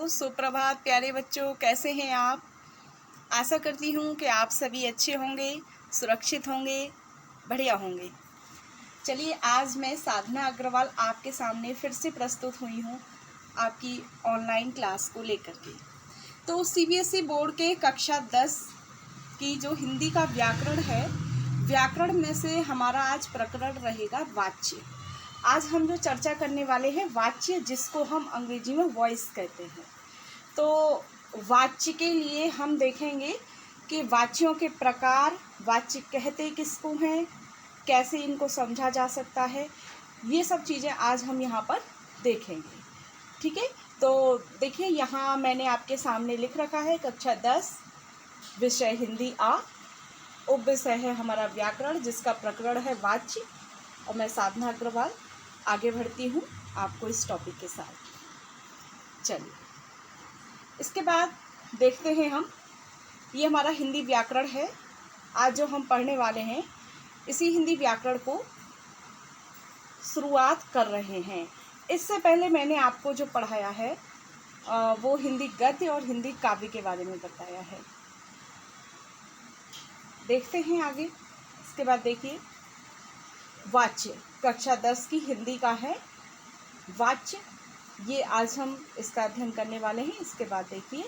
सुप्रभात प्यारे बच्चों, कैसे हैं आप। आशा करती हूँ कि आप सभी अच्छे होंगे, सुरक्षित होंगे, बढ़िया होंगे। चलिए, आज मैं साधना अग्रवाल आपके सामने फिर से प्रस्तुत हुई हूँ आपकी ऑनलाइन क्लास को लेकर के। तो सीबीएसई बोर्ड के कक्षा 10 की जो हिंदी का व्याकरण है, व्याकरण में से हमारा आज प्रकरण रहेगा वाच्य। आज हम जो चर्चा करने वाले हैं वाच्य, जिसको हम अंग्रेजी में वॉइस कहते हैं। तो वाच्य के लिए हम देखेंगे कि वाच्यों के प्रकार, वाच्य कहते किसको हैं, कैसे इनको समझा जा सकता है, ये सब चीज़ें आज हम यहाँ पर देखेंगे। ठीक है, तो देखिए यहाँ मैंने आपके सामने लिख रखा है कक्षा 10 विषय हिंदी आ, उप विषय है हमारा व्याकरण, जिसका प्रकरण है वाच्य। और मैं साधना अग्रवाल आगे बढ़ती हूँ आपको इस टॉपिक के साथ। चलिए, इसके बाद देखते हैं हम, ये हमारा हिंदी व्याकरण है। आज जो हम पढ़ने वाले हैं इसी हिंदी व्याकरण को शुरुआत कर रहे हैं। इससे पहले मैंने आपको जो पढ़ाया है वो हिंदी गद्य और हिंदी काव्य के बारे में बताया है। देखते हैं आगे। इसके बाद देखिए, वाच्य कक्षा 10 की हिंदी का है वाच्य, ये आज हम इसका अध्ययन करने वाले हैं। इसके बाद देखिए,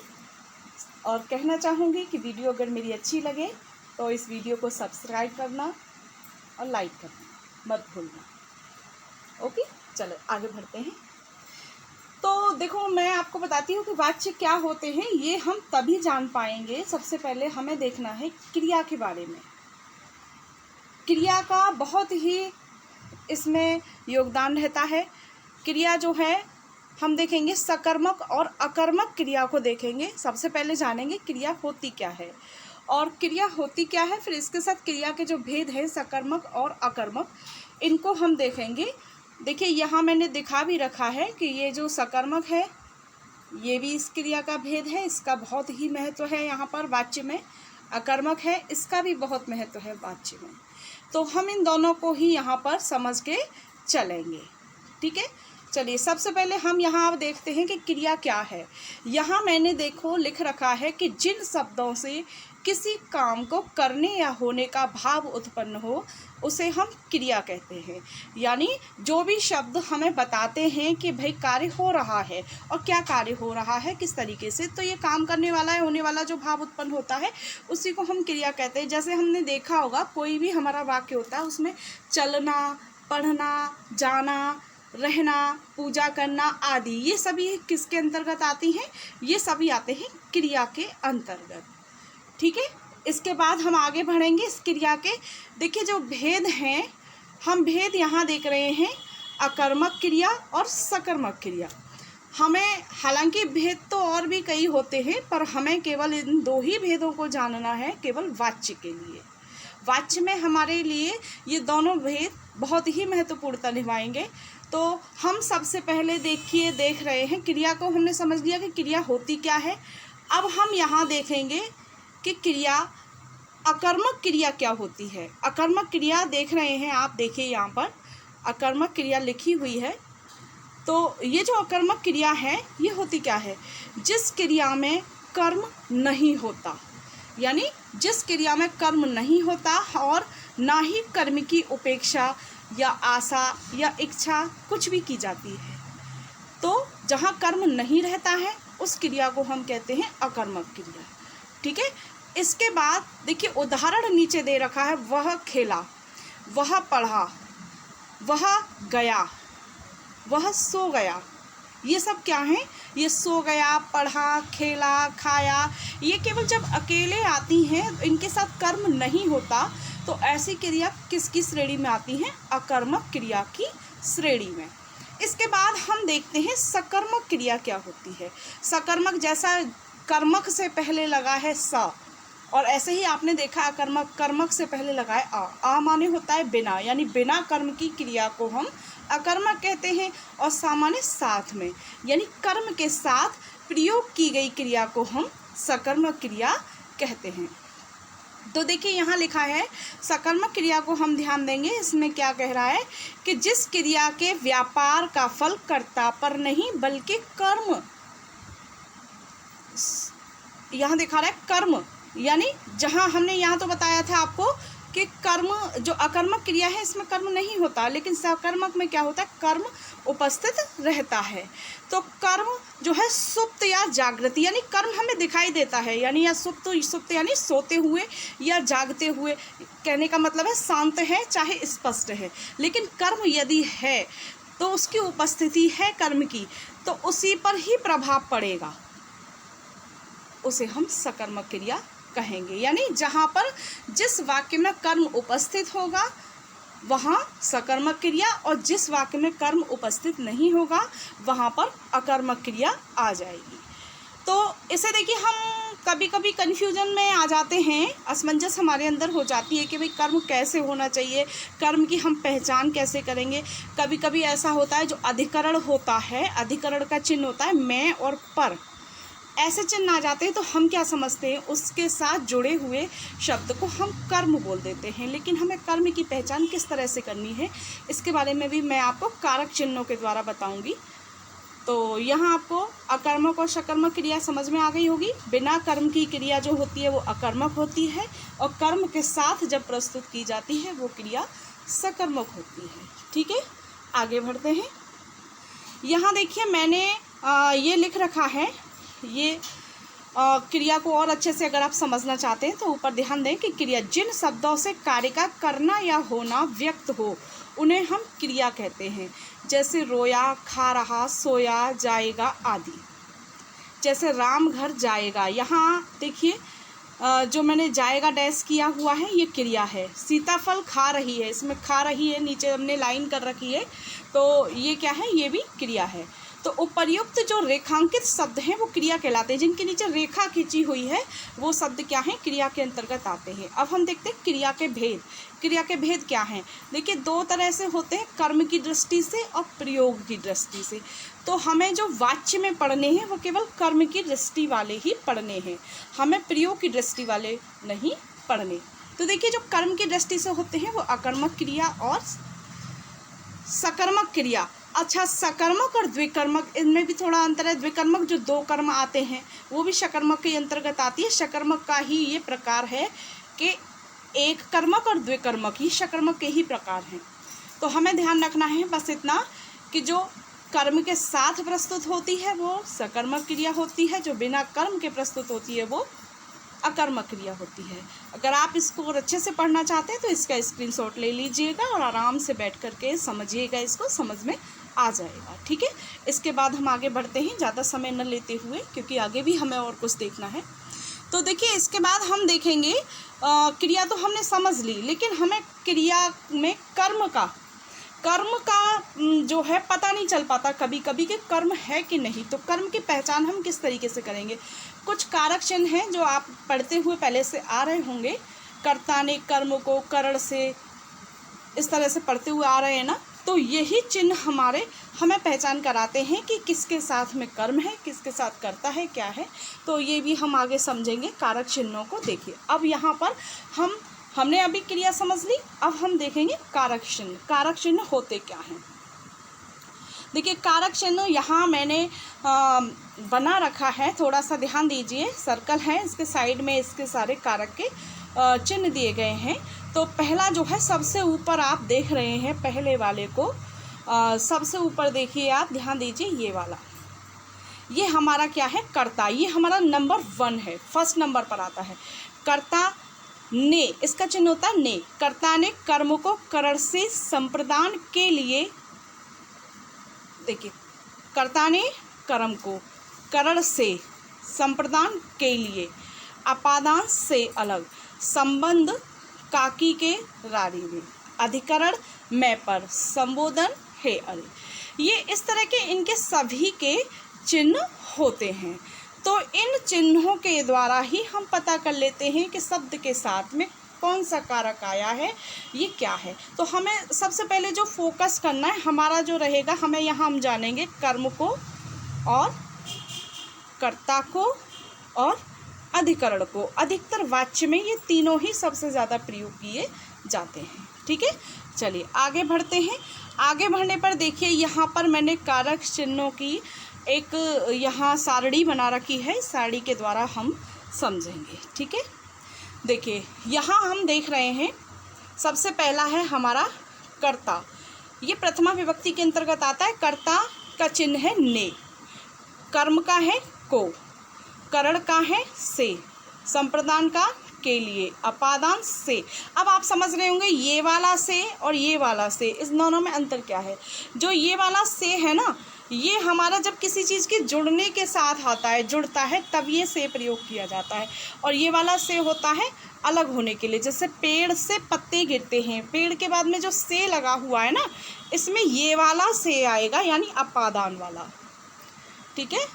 और कहना चाहूँगी कि वीडियो अगर मेरी अच्छी लगे तो इस वीडियो को सब्सक्राइब करना और लाइक करना मत भूलना। ओके, चलो आगे बढ़ते हैं। तो देखो, मैं आपको बताती हूँ कि वाच्य क्या होते हैं। ये हम तभी जान पाएंगे, सबसे पहले हमें देखना है क्रिया के बारे में। क्रिया का बहुत ही इसमें योगदान रहता है। क्रिया जो है हम देखेंगे सकर्मक और अकर्मक क्रिया को देखेंगे। सबसे पहले जानेंगे क्रिया होती क्या है और क्रिया होती क्या है, फिर इसके साथ क्रिया के जो भेद हैं सकर्मक और अकर्मक, इनको हम देखेंगे। देखिए, यहाँ मैंने दिखा भी रखा है कि ये जो सकर्मक है ये भी इस क्रिया का भेद है, इसका बहुत ही महत्व है यहाँ पर वाच्य में। अकर्मक है, इसका भी बहुत महत्व है वाच्य में। तो हम इन दोनों को ही यहाँ पर समझ के चलेंगे। ठीक है, चलिए सबसे पहले हम यहाँ अब देखते हैं कि क्रिया क्या है। यहाँ मैंने देखो लिख रखा है कि जिन शब्दों से किसी काम को करने या होने का भाव उत्पन्न हो उसे हम क्रिया कहते हैं। यानी जो भी शब्द हमें बताते हैं कि भाई कार्य हो रहा है और क्या कार्य हो रहा है, किस तरीके से, तो ये काम करने वाला है, होने वाला जो भाव उत्पन्न होता है उसी को हम क्रिया कहते हैं। जैसे हमने देखा होगा कोई भी हमारा वाक्य होता है उसमें चलना, पढ़ना, जाना, रहना, पूजा करना आदि, ये सभी किसके अंतर्गत आती हैं? ये सभी आते हैं क्रिया के अंतर्गत। ठीक है, इसके बाद हम आगे बढ़ेंगे इस क्रिया के। देखिए जो भेद हैं, हम भेद यहाँ देख रहे हैं अकर्मक क्रिया और सकर्मक क्रिया। हमें हालांकि भेद तो और भी कई होते हैं, पर हमें केवल इन दो ही भेदों को जानना है केवल वाच्य के लिए। वाच्य में हमारे लिए ये दोनों भेद बहुत ही महत्वपूर्णता निभाएंगे। तो हम सबसे पहले देख रहे हैं क्रिया को, हमने समझ लिया कि क्रिया होती क्या है। अब हम यहाँ देखेंगे कि क्रिया अकर्मक क्रिया क्या होती है। अकर्मक क्रिया देख रहे हैं आप, देखिए यहाँ पर अकर्मक क्रिया लिखी हुई है। तो ये जो अकर्मक क्रिया है ये होती क्या है? जिस क्रिया में कर्म नहीं होता, यानी जिस क्रिया में कर्म नहीं होता और ना ही कर्म की उपेक्षा या आशा या इच्छा कुछ भी की जाती है, तो जहाँ कर्म नहीं रहता है उस क्रिया को हम कहते हैं अकर्मक क्रिया। ठीक है, इसके बाद देखिए उदाहरण नीचे दे रखा है, वह खेला, वह पढ़ा, वह गया, वह सो गया। ये सब क्या है? ये सो गया, पढ़ा, खेला, खाया, ये केवल जब अकेले आती हैं, इनके साथ कर्म नहीं होता, तो ऐसी क्रिया किसकी श्रेणी में आती हैं? अकर्मक क्रिया की श्रेणी में। इसके बाद हम देखते हैं सकर्मक क्रिया क्या होती है। सकर्मक जैसा कर्मक से पहले लगा है स, और ऐसे ही आपने देखा अकर्मक कर्मक से पहले लगा है आ माने होता है बिना, यानी बिना कर्म की क्रिया को हम अकर्मक कहते हैं। और सामान्य साथ में, यानी कर्म के साथ प्रयोग की गई क्रिया को हम सकर्मक क्रिया कहते हैं। तो देखिए यहाँ लिखा है सकर्मक क्रिया को हम ध्यान देंगे। इसमें क्या कह रहा है कि जिस क्रिया के व्यापार का फल कर्ता पर नहीं बल्कि कर्म यहाँ दिखा रहा है कर्म, यानी जहाँ हमने यहाँ तो बताया था आपको कि कर्म जो अकर्मक क्रिया है इसमें कर्म नहीं होता, लेकिन सकर्मक में क्या होता है, कर्म उपस्थित रहता है। तो कर्म जो है सुप्त या जागृत, यानी कर्म हमें दिखाई देता है, यानी या सुप्त यानी सोते हुए या जागते हुए, कहने का मतलब है शांत है चाहे स्पष्ट है, लेकिन कर्म यदि है तो उसकी उपस्थिति है कर्म की, तो उसी पर ही प्रभाव पड़ेगा, उसे हम सकर्मक क्रिया कहेंगे। यानी जहाँ पर जिस वाक्य में कर्म उपस्थित होगा वहाँ सकर्मक क्रिया, और जिस वाक्य में कर्म उपस्थित नहीं होगा वहाँ पर अकर्मक क्रिया आ जाएगी। तो इसे देखिए, हम कभी कभी कन्फ्यूजन में आ जाते हैं, असमंजस हमारे अंदर हो जाती है कि भाई कर्म कैसे होना चाहिए, कर्म की हम पहचान कैसे करेंगे। कभी कभी ऐसा होता है जो अधिकरण होता है, अधिकरण का चिन्ह होता है मैं और पर, ऐसे चिन्ह आ जाते हैं तो हम क्या समझते हैं, उसके साथ जुड़े हुए शब्द को हम कर्म बोल देते हैं। लेकिन हमें कर्म की पहचान किस तरह से करनी है, इसके बारे में भी मैं आपको कारक चिन्हों के द्वारा बताऊंगी। तो यहाँ आपको अकर्मक और सकर्मक क्रिया समझ में आ गई होगी। बिना कर्म की क्रिया जो होती है वो अकर्मक होती है, और कर्म के साथ जब प्रस्तुत की जाती है वो क्रिया सकर्मक होती है। ठीक है, आगे बढ़ते हैं। यहाँ देखिए मैंने ये लिख रखा है, ये क्रिया को और अच्छे से अगर आप समझना चाहते हैं तो ऊपर ध्यान दें कि क्रिया जिन शब्दों से कार्य का करना या होना व्यक्त हो उन्हें हम क्रिया कहते हैं। जैसे रोया, खा रहा, सोया, जाएगा आदि। जैसे राम घर जाएगा, यहाँ देखिए जो मैंने जाएगा डैश किया हुआ है ये क्रिया है। सीताफल खा रही है, इसमें खा रही है नीचे हमने लाइन कर रखी है, तो ये क्या है, ये भी क्रिया है। तो उपर्युक्त जो रेखांकित शब्द हैं वो क्रिया कहलाते हैं, जिनके नीचे रेखा खींची हुई है वो शब्द क्या हैं, क्रिया के अंतर्गत आते हैं। अब हम देखते हैं क्रिया के भेद। क्रिया के भेद क्या हैं, देखिए दो तरह से होते हैं, कर्म की दृष्टि से और प्रयोग की दृष्टि से। तो हमें जो वाच्य में पढ़ने हैं वो केवल कर्म की दृष्टि वाले ही पढ़ने हैं, हमें प्रयोग की दृष्टि वाले नहीं पढ़ने। तो देखिए जो कर्म की दृष्टि से होते हैं वो अकर्मक क्रिया और सकर्मक क्रिया। अच्छा, सकर्मक और द्विकर्मक, इनमें भी थोड़ा अंतर है। द्विकर्मक जो दो कर्म आते हैं वो भी सकर्मक के अंतर्गत आती है। सकर्मक का ही ये प्रकार है कि एक कर्मक और द्विकर्मक ही सकर्मक के ही प्रकार हैं। तो हमें ध्यान रखना है बस इतना कि जो कर्म के साथ प्रस्तुत होती है वो सकर्मक क्रिया होती है, जो बिना कर्म के प्रस्तुत होती है वो अकर्मक क्रिया होती है। अगर आप इसको और अच्छे से पढ़ना चाहते हैं तो इसका स्क्रीनशॉट ले लीजिएगा और आराम से बैठ करके समझिएगा, इसको समझ में आ जाएगा। ठीक है, इसके बाद हम आगे बढ़ते हैं, ज़्यादा समय न लेते हुए, क्योंकि आगे भी हमें और कुछ देखना है। तो देखिए इसके बाद हम देखेंगे क्रिया तो हमने समझ ली, लेकिन हमें क्रिया में कर्म का जो है पता नहीं चल पाता कभी कभी कि कर्म है कि नहीं। तो कर्म की पहचान हम किस तरीके से करेंगे, कुछ कारक चिन्ह हैं जो आप पढ़ते हुए पहले से आ रहे होंगे। कर्ता ने कर्म को करण से, इस तरह से पढ़ते हुए आ रहे हैं ना, तो यही चिन्ह हमें पहचान कराते हैं कि किसके साथ में कर्म है, किसके साथ कर्ता है, क्या है। तो ये भी हम आगे समझेंगे कारक चिन्हों को। देखिए अब यहाँ पर हमने अभी क्रिया समझ ली, अब हम देखेंगे कारक चिन्ह। कारक चिन्ह होते क्या हैं, देखिए कारक चिन्ह यहाँ मैंने बना रखा है, थोड़ा सा ध्यान दीजिए। सर्कल है, इसके साइड में इसके सारे कारक के चिन्ह दिए गए हैं। तो पहला जो है सबसे ऊपर आप देख रहे हैं, पहले वाले को सबसे ऊपर देखिए आप, ध्यान दीजिए ये वाला, ये हमारा क्या है, कर्ता। ये हमारा नंबर 1 है, फर्स्ट नंबर पर आता है। कर्ता ने, इसका चिन्ह होता है ने। कर्ता ने कर्म को करण से संप्रदान के लिए, देखिए कर्ता ने कर्म को करण से संप्रदान के लिए, अपादान से अलग, संबंध काकी के रारी में, अधिकरण मैं पर, संबोधन है अरे, ये इस तरह के इनके सभी के चिन्ह होते हैं। तो इन चिन्हों के द्वारा ही हम पता कर लेते हैं कि शब्द के साथ में कौन सा कारक आया है, ये क्या है। तो हमें सबसे पहले जो फोकस करना है हमारा जो रहेगा, हमें यहाँ हम जानेंगे कर्म को और कर्ता को और अधिकरण को। अधिकतर वाच्य में ये तीनों ही सबसे ज़्यादा प्रयोग किए जाते हैं। ठीक है, चलिए आगे बढ़ते हैं। आगे बढ़ने पर देखिए यहाँ पर मैंने कारक चिन्हों की एक यहाँ सारणी बना रखी है, सारणी के द्वारा हम समझेंगे। ठीक है, देखिए यहाँ हम देख रहे हैं, सबसे पहला है हमारा कर्ता। ये प्रथमा विभक्ति के अंतर्गत आता है। कर्ता का चिन्ह है ने, कर्म का है को, करण का है से, संप्रदान का के लिए, अपादान से। अब आप समझ रहे होंगे ये वाला से और ये वाला से, इस दोनों में अंतर क्या है। जो ये वाला से है ना, ये हमारा जब किसी चीज़ के जुड़ने के साथ आता है, जुड़ता है, तब ये से प्रयोग किया जाता है। और ये वाला से होता है अलग होने के लिए। जैसे पेड़ से पत्ते गिरते हैं, पेड़ के बाद में जो से लगा हुआ है ना, इसमें ये वाला से आएगा, यानी अपादान वाला। ठीक है,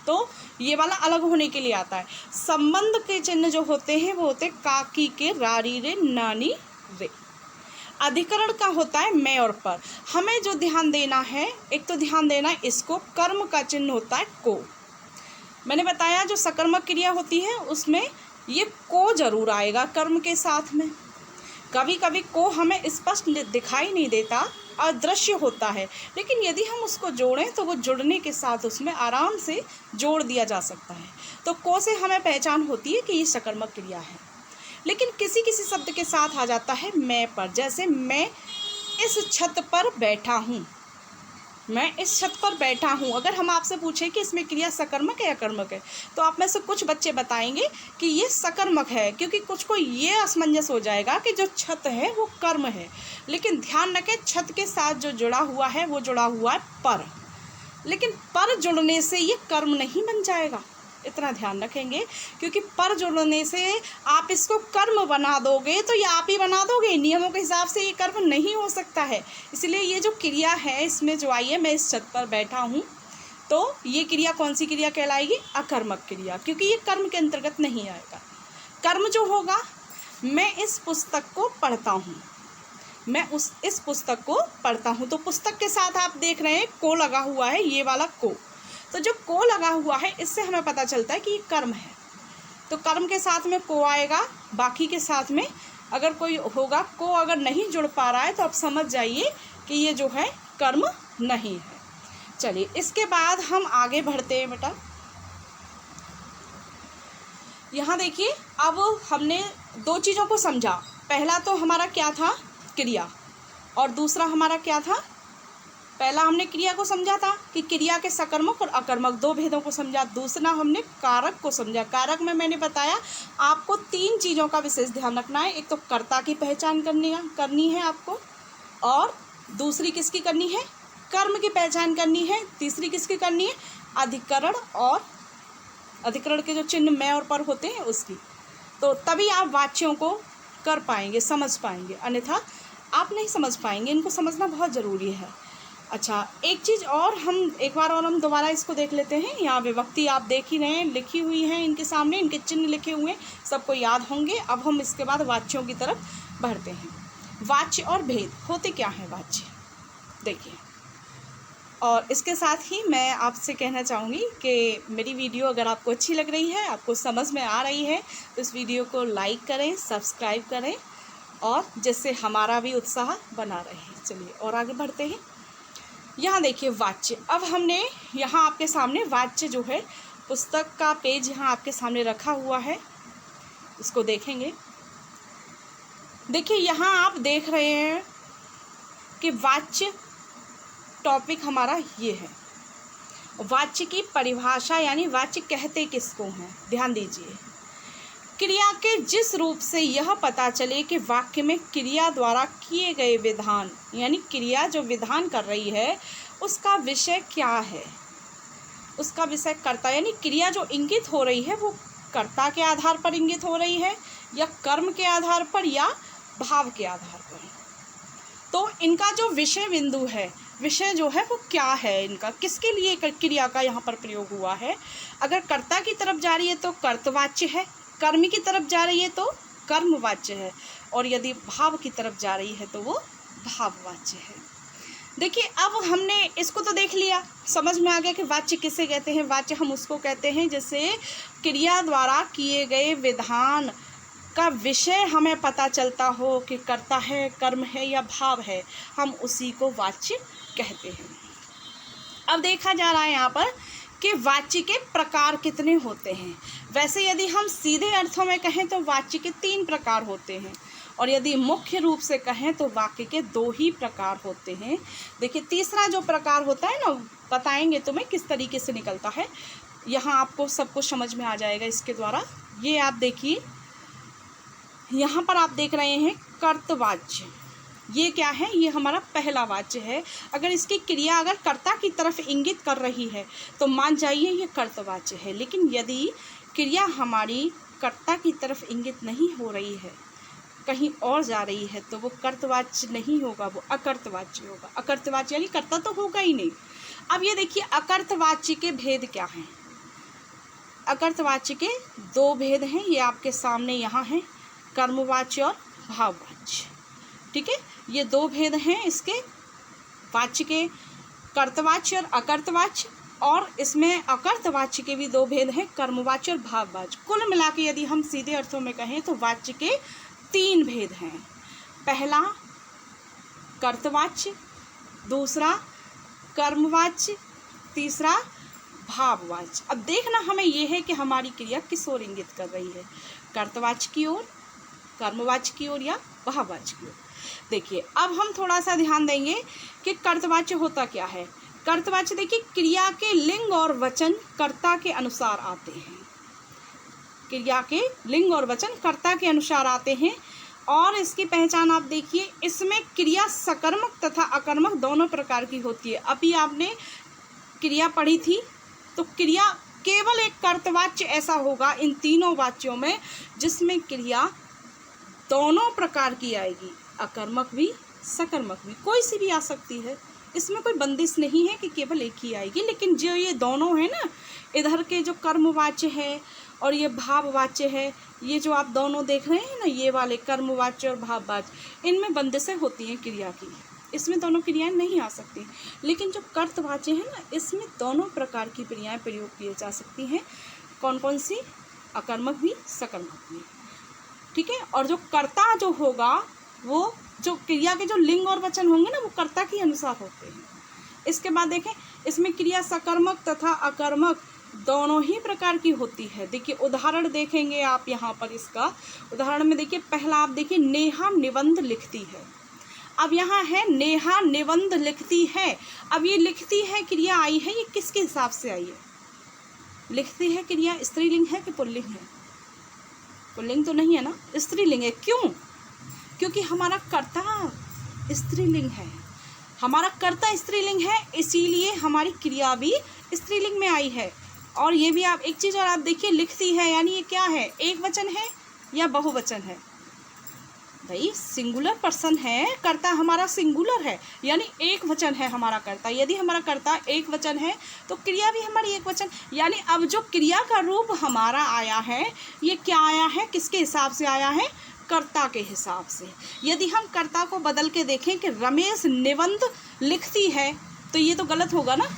तो ये वाला अलग होने के लिए आता है। संबंध के चिन्ह जो होते हैं वो होते हैं काकी के, रारी रे, नानी रे। अधिकरण का होता है मैं और पर। हमें जो ध्यान देना है, एक तो ध्यान देना है इसको, कर्म का चिन्ह होता है को। मैंने बताया जो सकर्मक क्रिया होती है उसमें ये को जरूर आएगा कर्म के साथ में। कभी कभी को हमें स्पष्ट दिखाई नहीं देता, अदृश्य होता है, लेकिन यदि हम उसको जोड़ें तो वो जुड़ने के साथ उसमें आराम से जोड़ दिया जा सकता है। तो को से हमें पहचान होती है कि ये सकर्मक क्रिया है। लेकिन किसी किसी शब्द के साथ आ जाता है मैं पर। जैसे मैं इस छत पर बैठा हूँ, मैं इस छत पर बैठा हूँ। अगर हम आपसे पूछें कि इसमें क्रिया सकर्मक है या कर्मक है, तो आप में से कुछ बच्चे बताएंगे कि ये सकर्मक है, क्योंकि कुछ को ये असमंजस हो जाएगा कि जो छत है वो कर्म है। लेकिन ध्यान रखें, छत के साथ जो जुड़ा हुआ है वो जुड़ा हुआ है पर, लेकिन पर जुड़ने से ये कर्म नहीं बन जाएगा, इतना ध्यान रखेंगे। क्योंकि पर जुड़ने से आप इसको कर्म बना दोगे तो ये आप ही बना दोगे, नियमों के हिसाब से ये कर्म नहीं हो सकता है। इसलिए ये जो क्रिया है इसमें जो आई है, मैं इस छत पर बैठा हूँ, तो ये क्रिया कौन सी क्रिया कहलाएगी? अकर्मक क्रिया, क्योंकि ये कर्म के अंतर्गत नहीं आएगा। कर्म जो होगा, मैं इस पुस्तक को पढ़ता हूँ, मैं इस पुस्तक को पढ़ता हूँ। तो पुस्तक के साथ आप देख रहे हैं को लगा हुआ है, ये वाला को। तो जो को लगा हुआ है इससे हमें पता चलता है कि ये कर्म है। तो कर्म के साथ में को आएगा, बाकी के साथ में अगर कोई होगा को अगर नहीं जुड़ पा रहा है तो आप समझ जाइए कि ये जो है कर्म नहीं है। चलिए इसके बाद हम आगे बढ़ते हैं बेटा। यहाँ देखिए, अब हमने दो चीज़ों को समझा। पहला तो हमारा क्या था? क्रिया। और दूसरा हमारा क्या था? पहला हमने क्रिया को समझा था कि क्रिया के सकर्मक और अकर्मक दो भेदों को समझा। दूसरा हमने कारक को समझा। कारक में मैंने बताया आपको तीन चीज़ों का विशेष ध्यान रखना है। एक तो कर्ता की पहचान करनी है आपको, और दूसरी किसकी करनी है? कर्म की पहचान करनी है। तीसरी किसकी करनी है? अधिकरण, और अधिकरण के जो चिन्ह मैं और पर होते हैं उसकी। तो तभी आप वाच्यों को कर पाएंगे, समझ पाएंगे, अन्यथा आप नहीं समझ पाएंगे। इनको समझना बहुत ज़रूरी है। अच्छा, एक चीज़ और, हम एक बार और हम दोबारा इसको देख लेते हैं। यहाँ विभक्ति आप देख ही रहे हैं, लिखी हुई हैं इनके सामने, इनके चिन्ह लिखे हुए हैं, सबको याद होंगे। अब हम इसके बाद वाच्यों की तरफ बढ़ते हैं। वाच्य और भेद होते क्या हैं? वाच्य देखिए, और इसके साथ ही मैं आपसे कहना चाहूँगी कि मेरी वीडियो अगर आपको अच्छी लग रही है, आपको समझ में आ रही है, तो इस वीडियो को लाइक करें, सब्सक्राइब करें, और जिससे हमारा भी उत्साह बना रहे। चलिए और आगे बढ़ते हैं। यहाँ देखिए वाच्य। अब हमने यहाँ आपके सामने वाच्य जो है, पुस्तक का पेज यहाँ आपके सामने रखा हुआ है, इसको देखेंगे। देखिए यहाँ आप देख रहे हैं कि वाच्य टॉपिक हमारा ये है। वाच्य की परिभाषा, यानी वाच्य कहते किसको हैं, ध्यान दीजिए। क्रिया के जिस रूप से यह पता चले कि वाक्य में क्रिया द्वारा किए गए विधान, यानी क्रिया जो विधान कर रही है उसका विषय क्या है, उसका विषय कर्ता, यानी क्रिया जो इंगित हो रही है वो कर्ता के आधार पर इंगित हो रही है, या कर्म के आधार पर, या भाव के आधार पर। तो इनका जो विषय बिंदु है, विषय जो है वो क्या है, इनका किसके लिए क्रिया का यहाँ पर प्रयोग हुआ है। अगर कर्ता की तरफ जा रही है तो कर्तवाच्य है, कर्म की तरफ जा रही है तो कर्मवाच्य है, और यदि भाव की तरफ जा रही है तो वो भाववाच्य है। देखिए अब हमने इसको तो देख लिया, समझ में आ गया कि वाच्य किसे कहते हैं। वाच्य हम उसको कहते हैं जैसे क्रिया द्वारा किए गए विधान का विषय हमें पता चलता हो कि कर्ता है, कर्म है या भाव है, हम उसी को वाच्य कहते हैं। अब देखा जा रहा है यहाँ पर कि वाच्य के प्रकार कितने होते हैं। वैसे यदि हम सीधे अर्थों में कहें तो वाच्य के 3 प्रकार होते हैं, और यदि मुख्य रूप से कहें तो वाक्य के 2 ही प्रकार होते हैं। देखिए तीसरा जो प्रकार होता है ना, बताएंगे तुम्हें किस तरीके से निकलता है, यहाँ आपको सब कुछ समझ में आ जाएगा इसके द्वारा। ये आप देखिए, यहाँ पर आप देख रहे हैं कर्तवाच्य, ये क्या है, ये हमारा पहला वाच्य है। अगर इसकी क्रिया अगर कर्ता की तरफ इंगित कर रही है तो मान जाइए ये कर्तवाच्य है। लेकिन यदि क्रिया हमारी कर्ता की तरफ इंगित नहीं हो रही है, कहीं और जा रही है, तो वो कर्तवाच्य नहीं होगा, वो अकर्तवाच्य होगा। अकर्तवाच्य यानी कर्ता तो होगा ही नहीं। अब ये देखिए अकर्तवाच्य के भेद क्या हैं। अकर्तवाच्य के 2 भेद हैं, ये आपके सामने यहाँ हैं, कर्मवाच्य और भाववाच्य। ठीक है, ये 2 भेद हैं इसके वाच्य के, कर्तवाच्य और अकर्तवाच्य। और इसमें अकर्तवाच्य के भी 2 भेद हैं, कर्मवाच्य और भाववाच्य। कुल मिला के यदि हम सीधे अर्थों में कहें तो वाच्य के 3 भेद हैं। पहला कर्तवाच्य, दूसरा कर्मवाच्य, तीसरा भाववाच्य। अब देखना हमें यह है कि हमारी क्रिया किस ओर इंगित कर रही है, कर्तवाच्य की ओर, कर्मवाच्य की ओर या भाववाच्य की ओर। देखिए अब हम थोड़ा सा ध्यान देंगे कि कर्तवाच्य होता क्या है। कर्तवाच्य देखिए क्रिया के लिंग और वचन कर्ता के अनुसार आते हैं। क्रिया के लिंग और वचन कर्ता के अनुसार आते हैं। और इसकी पहचान आप देखिए, इसमें क्रिया सकर्मक तथा अकर्मक दोनों प्रकार की होती है। अभी आपने क्रिया पढ़ी थी, तो क्रिया केवल एक कर्तवाच्य ऐसा होगा इन तीनों वाच्यों में जिसमें क्रिया दोनों प्रकार की आएगी, अकर्मक भी सकर्मक भी, कोई सी भी आ सकती है। इसमें कोई बंदिश नहीं है कि केवल एक ही आएगी। लेकिन जो ये दोनों है ना, इधर के जो कर्मवाच्य है और ये भाववाच्य है, ये जो आप दोनों देख रहे हैं ना, ये वाले कर्मवाच्य और भाववाच्य, इनमें बंदिशें होती हैं क्रिया की, इसमें दोनों क्रियाएं नहीं आ सकती। लेकिन जो कर्तवाच्य है ना, इसमें दोनों प्रकार की क्रियाएं प्रयोग की जा सकती हैं। कौन कौन सी, अकर्मक भी सकर्मक भी। ठीक है, और जो कर्ता जो होगा, वो जो क्रिया के जो लिंग और वचन होंगे ना, वो कर्ता के अनुसार होते हैं। इसके बाद देखें, इसमें क्रिया सकर्मक तथा अकर्मक दोनों ही प्रकार की होती है। देखिए उदाहरण देखेंगे आप यहाँ पर, इसका उदाहरण में देखिए, पहला आप देखिए, नेहा निबंध लिखती है। अब यहाँ है नेहा निबंध लिखती है। अब ये लिखती है क्रिया आई है, ये किसके हिसाब से आई है? लिखती है क्रिया स्त्रीलिंग है कि पुल्लिंग है? पुल्लिंग तो नहीं है ना, स्त्रीलिंग है। क्यों? क्योंकि हमारा कर्ता स्त्रीलिंग है, हमारा कर्ता स्त्रीलिंग है, इसीलिए हमारी क्रिया भी स्त्रीलिंग में आई है। और ये भी आप एक चीज़ और आप देखिए, लिखती है यानी ये क्या है, एक वचन है या बहुवचन है? भाई सिंगुलर पर्सन है, कर्ता हमारा सिंगुलर है, यानी एक वचन है हमारा कर्ता। यदि हमारा कर्ता एक वचन है तो क्रिया भी हमारी एक वचन। यानी अब जो क्रिया का रूप हमारा आया है, ये क्या आया है, किसके हिसाब से आया है? कर्ता के हिसाब से। यदि हम कर्ता को बदल के देखें कि रमेश निबंध लिखती है, तो ये तो गलत होगा ना।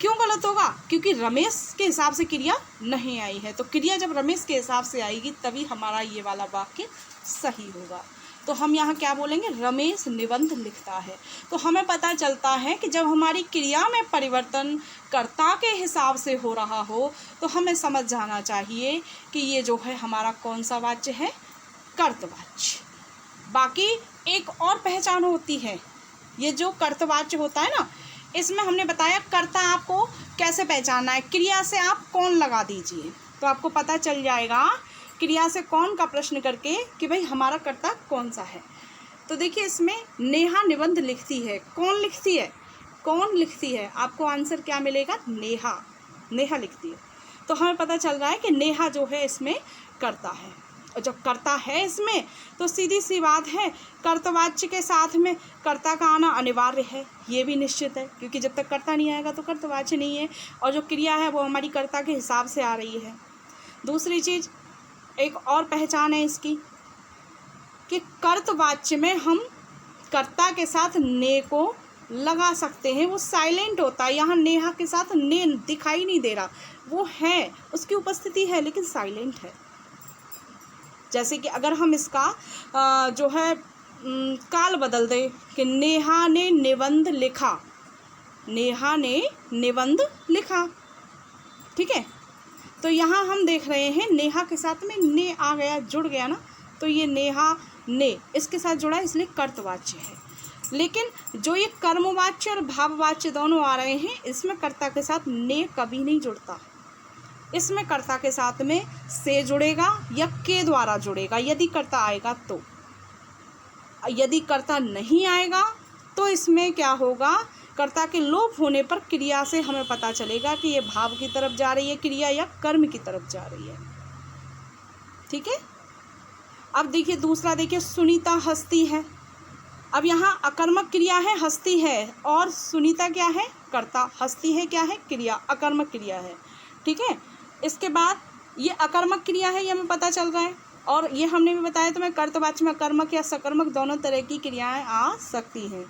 क्यों गलत होगा? क्योंकि रमेश के हिसाब से क्रिया नहीं आई है। तो क्रिया जब रमेश के हिसाब से आएगी तभी हमारा ये वाला वाक्य सही होगा। तो हम यहाँ क्या बोलेंगे, रमेश निबंध लिखता है। तो हमें पता चलता है कि जब हमारी क्रिया में परिवर्तन कर्ता के हिसाब से हो रहा हो तो हमें समझ जाना चाहिए कि ये जो है हमारा कौन सा वाच्य है, कर्तवाच्य। बाकी एक और पहचान होती है, ये जो कर्तवाच्य होता है ना, इसमें हमने बताया कर्ता आपको कैसे पहचानना है। क्रिया से आप कौन लगा दीजिए तो आपको पता चल जाएगा, क्रिया से कौन का प्रश्न करके, कि भाई हमारा कर्ता कौन सा है। तो देखिए इसमें नेहा निबंध लिखती है, कौन लिखती है, कौन लिखती है? आपको आंसर क्या मिलेगा, नेहा, नेहा लिखती है। तो हमें पता चल रहा है कि नेहा जो है इसमें कर्ता है। और जब कर्ता है इसमें तो सीधी सी बात है, कर्तवाच्य के साथ में कर्ता का आना अनिवार्य है, ये भी निश्चित है, क्योंकि जब तक कर्ता नहीं आएगा तो कर्तवाच्य नहीं है। और जो क्रिया है वो हमारी कर्ता के हिसाब से आ रही है। दूसरी चीज़, एक और पहचान है इसकी कि कर्तवाच्य में हम कर्ता के साथ ने को लगा सकते हैं, वो साइलेंट होता है। यहाँ नेहा के साथ ने दिखाई नहीं दे रहा, वो है, उसकी उपस्थिति है लेकिन साइलेंट है। जैसे कि अगर हम इसका जो है काल बदल दें कि नेहा ने निबंध लिखा, नेहा ने निबंध लिखा, ठीक है। तो यहाँ हम देख रहे हैं नेहा के साथ में ने आ गया, जुड़ गया ना, तो ये नेहा ने इसके साथ जुड़ा इसलिए कर्तवाच्य है। लेकिन जो ये कर्मवाच्य और भाववाच्य दोनों आ रहे हैं, इसमें कर्ता के साथ ने कभी नहीं जुड़ता। इसमें कर्ता के साथ में से जुड़ेगा या के द्वारा जुड़ेगा यदि कर्ता आएगा तो। यदि कर्ता नहीं आएगा तो इसमें क्या होगा, कर्ता के लोप होने पर क्रिया से हमें पता चलेगा कि ये भाव की तरफ जा रही है क्रिया या कर्म की तरफ जा रही है। ठीक है। अब देखिए दूसरा, देखिए सुनीता हंसती है। अब यहाँ अकर्मक क्रिया है, हंसती है, और सुनीता क्या है, कर्ता। हंसती है क्या है, क्रिया, अकर्मक क्रिया है। ठीक है। इसके बाद ये अकर्मक क्रिया है, ये हमें पता चल रहा है, और ये हमने भी बताया तो मैं कर्तवाच्य में कर्मक या सकर्मक दोनों तरह की क्रियाएं आ सकती हैं।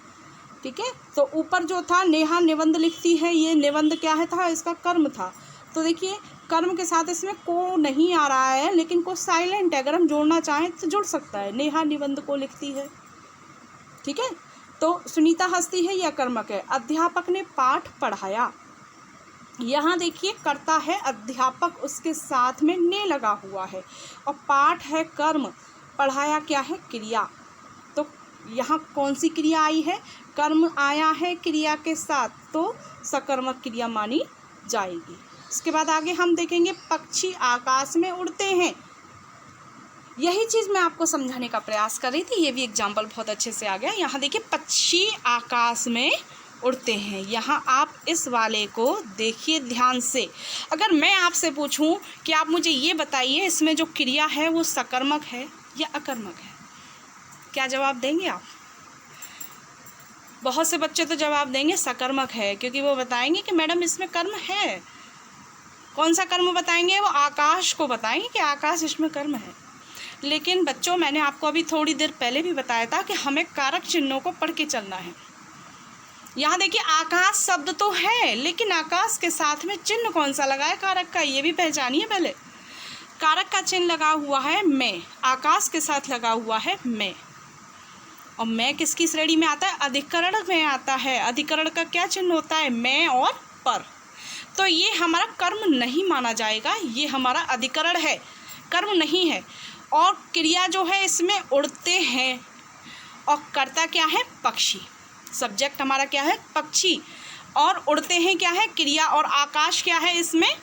ठीक है। तो ऊपर जो था नेहा निबंध लिखती है, ये निबंध क्या है था, इसका कर्म था। तो देखिए कर्म के साथ इसमें को नहीं आ रहा है, लेकिन को साइलेंट है, अगर हम जोड़ना चाहें तो जुड़ सकता है। नेहा निबंध को लिखती है। ठीक है। तो सुनीता हंसती है, यह कर्मक है। अध्यापक ने पाठ पढ़ाया, यहाँ देखिए कर्ता है अध्यापक, उसके साथ में ने लगा हुआ है, और पाठ है कर्म, पढ़ाया क्या है, क्रिया। तो यहाँ कौन सी क्रिया आई है, कर्म आया है क्रिया के साथ, तो सकर्मक क्रिया मानी जाएगी। इसके बाद आगे हम देखेंगे पक्षी आकाश में उड़ते हैं। यही चीज़ मैं आपको समझाने का प्रयास कर रही थी, ये भी एग्जाम्पल बहुत अच्छे से आ गया। यहाँ देखिए पक्षी आकाश में उड़ते हैं। यहाँ आप इस वाले को देखिए ध्यान से। अगर मैं आपसे पूछूं कि आप मुझे ये बताइए इसमें जो क्रिया है वो सकर्मक है या अकर्मक है, क्या जवाब देंगे आप? बहुत से बच्चे तो जवाब देंगे सकर्मक है, क्योंकि वो बताएंगे कि मैडम इसमें कर्म है। कौन सा कर्म बताएंगे? वो आकाश को बताएंगे कि आकाश इसमें कर्म है। लेकिन बच्चों, मैंने आपको अभी थोड़ी देर पहले भी बताया था कि हमें कारक चिन्हों को पढ़ के चलना है। यहाँ देखिए आकाश शब्द तो है, लेकिन आकाश के साथ में चिन्ह कौन सा लगा है, कारक का, ये भी पहचानिए पहले। कारक का चिन्ह लगा हुआ है मैं, आकाश के साथ लगा हुआ है मैं। और मैं किसकी श्रेणी में आता है, अधिकरण में आता है। अधिकरण का क्या चिन्ह होता है, मैं और पर। तो ये हमारा कर्म नहीं माना जाएगा, ये हमारा अधिकरण है, कर्म नहीं है। और क्रिया जो है इसमें उड़ते हैं, और कर्ता क्या है, पक्षी। सब्जेक्ट हमारा क्या है, पक्षी, और उड़ते हैं क्या है, क्रिया, और आकाश क्या है इसमें,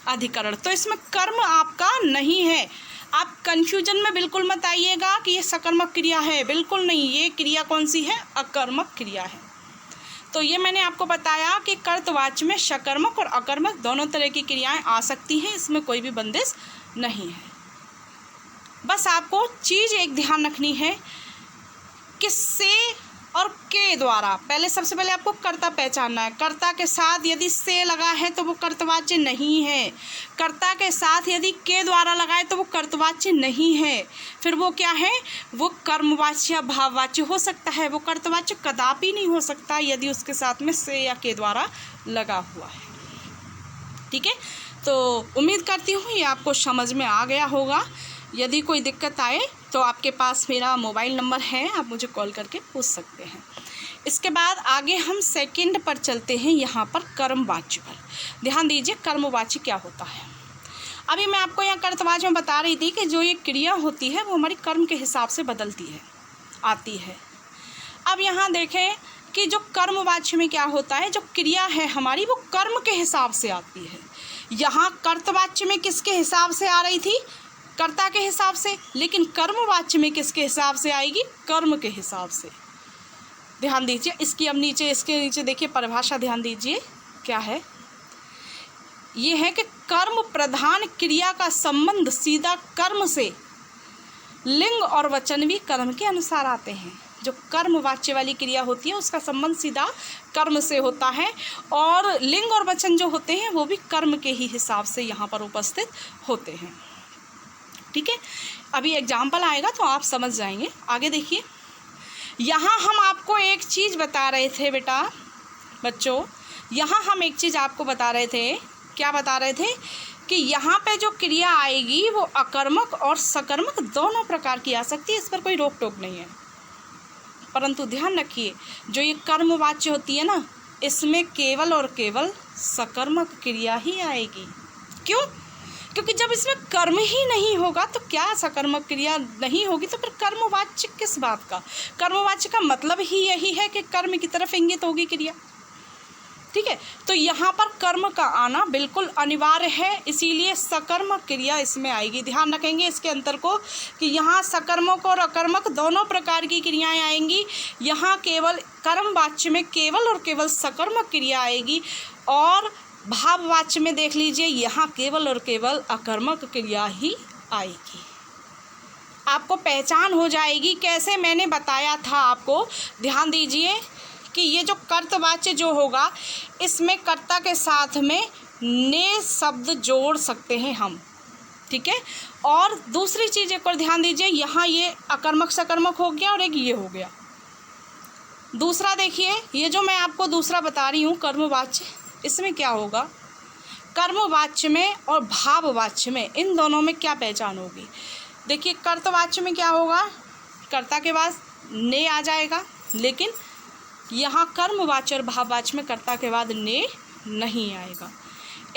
अधिकरण। तो इसमें कर्म आपका नहीं है। आप कंफ्यूजन में बिल्कुल मत आइएगा कि ये सकर्मक क्रिया है, बिल्कुल नहीं। ये क्रिया कौन सी है, अकर्मक क्रिया है। तो ये मैंने आपको बताया कि कर्तवाच्य में सकर्मक और अकर्मक दोनों तरह की क्रियाएं आ सकती हैं, इसमें कोई भी बंदिश नहीं है। बस आपको चीज़ एक ध्यान रखनी है कि से और के द्वारा, पहले सबसे पहले आपको कर्ता पहचानना है। कर्ता के साथ यदि से लगा है तो वो कर्तवाच्य नहीं है। कर्ता के साथ यदि के द्वारा लगा है तो वो कर्तवाच्य नहीं है। फिर वो क्या है, वो कर्मवाच्य या भाववाच्य हो सकता है, वो कर्तवाच्य कदापि नहीं हो सकता यदि उसके साथ में से या के द्वारा लगा हुआ है। ठीक है। तो उम्मीद करती हूँ ये आपको समझ में आ गया होगा। यदि कोई दिक्कत आए तो आपके पास मेरा मोबाइल नंबर है, आप मुझे कॉल करके पूछ सकते हैं। इसके बाद आगे हम सेकंड पर चलते हैं, यहाँ पर कर्मवाच्य पर ध्यान दीजिए। कर्मवाच्य क्या होता है, अभी मैं आपको यहाँ कर्तवाच्य में बता रही थी कि जो ये क्रिया होती है वो हमारी कर्म के हिसाब से बदलती है, आती है। अब यहाँ देखें कि जो कर्मवाच्य में क्या होता है, जो क्रिया है हमारी वो कर्म के हिसाब से आती है। यहाँ कर्तवाच्य में किसके हिसाब से आ रही थी, कर्ता के हिसाब से, लेकिन कर्मवाच्य में किसके हिसाब से आएगी, कर्म के हिसाब से। ध्यान दीजिए इसकी, अब नीचे इसके नीचे देखिए परिभाषा, ध्यान दीजिए क्या है। ये है कि कर्म प्रधान क्रिया का संबंध सीधा कर्म से, लिंग और वचन भी कर्म के अनुसार आते हैं। जो कर्मवाच्य वाली क्रिया होती है उसका संबंध सीधा कर्म से होता है, और लिंग और वचन जो होते हैं वो भी कर्म के ही हिसाब से यहाँ पर उपस्थित होते हैं। ठीक है। अभी एग्जाम्पल आएगा तो आप समझ जाएंगे। आगे देखिए, यहाँ हम आपको एक चीज़ बता रहे थे बेटा, बच्चों, यहाँ हम एक चीज़ आपको बता रहे थे। क्या बता रहे थे कि यहाँ पे जो क्रिया आएगी वो अकर्मक और सकर्मक दोनों प्रकार की आ सकती है, इस पर कोई रोक टोक नहीं है। परंतु ध्यान रखिए, जो ये कर्मवाच्य होती है ना, इसमें केवल और केवल सकर्मक क्रिया ही आएगी। क्यों? क्योंकि जब इसमें कर्म ही नहीं होगा तो क्या सकर्मक क्रिया नहीं होगी तो फिर कर्मवाच्य किस बात का? कर्मवाच्य का मतलब ही यही है कि कर्म की तरफ इंगित होगी क्रिया। ठीक है, तो यहाँ पर कर्म का आना बिल्कुल अनिवार्य है, इसीलिए सकर्मक क्रिया इसमें आएगी। ध्यान रखेंगे इसके अंतर को कि यहाँ सकर्मक और अकर्मक दोनों प्रकार की क्रियाएं आएंगी। यहाँ केवल कर्मवाच्य में केवल और केवल सकर्मक क्रिया आएगी और भाववाच्य में देख लीजिए यहाँ केवल और केवल अकर्मक क्रिया ही आएगी। आपको पहचान हो जाएगी कैसे, मैंने बताया था आपको। ध्यान दीजिए कि ये जो कर्तवाच्य जो होगा इसमें कर्ता के साथ में ने शब्द जोड़ सकते हैं हम। ठीक है, और दूसरी चीज़ एक और ध्यान दीजिए, यहाँ ये अकर्मक सकर्मक हो गया और एक ये हो गया। दूसरा देखिए, ये जो मैं आपको दूसरा बता रही हूँ कर्मवाच्य, इसमें क्या होगा, कर्मवाच्य में और भाववाच्य में इन दोनों में क्या पहचान होगी। देखिए कर्तवाच्य में क्या होगा, कर्ता के बाद ने आ जाएगा, लेकिन यहाँ कर्मवाच्य और भाववाच्य में कर्ता के बाद ने नहीं आएगा।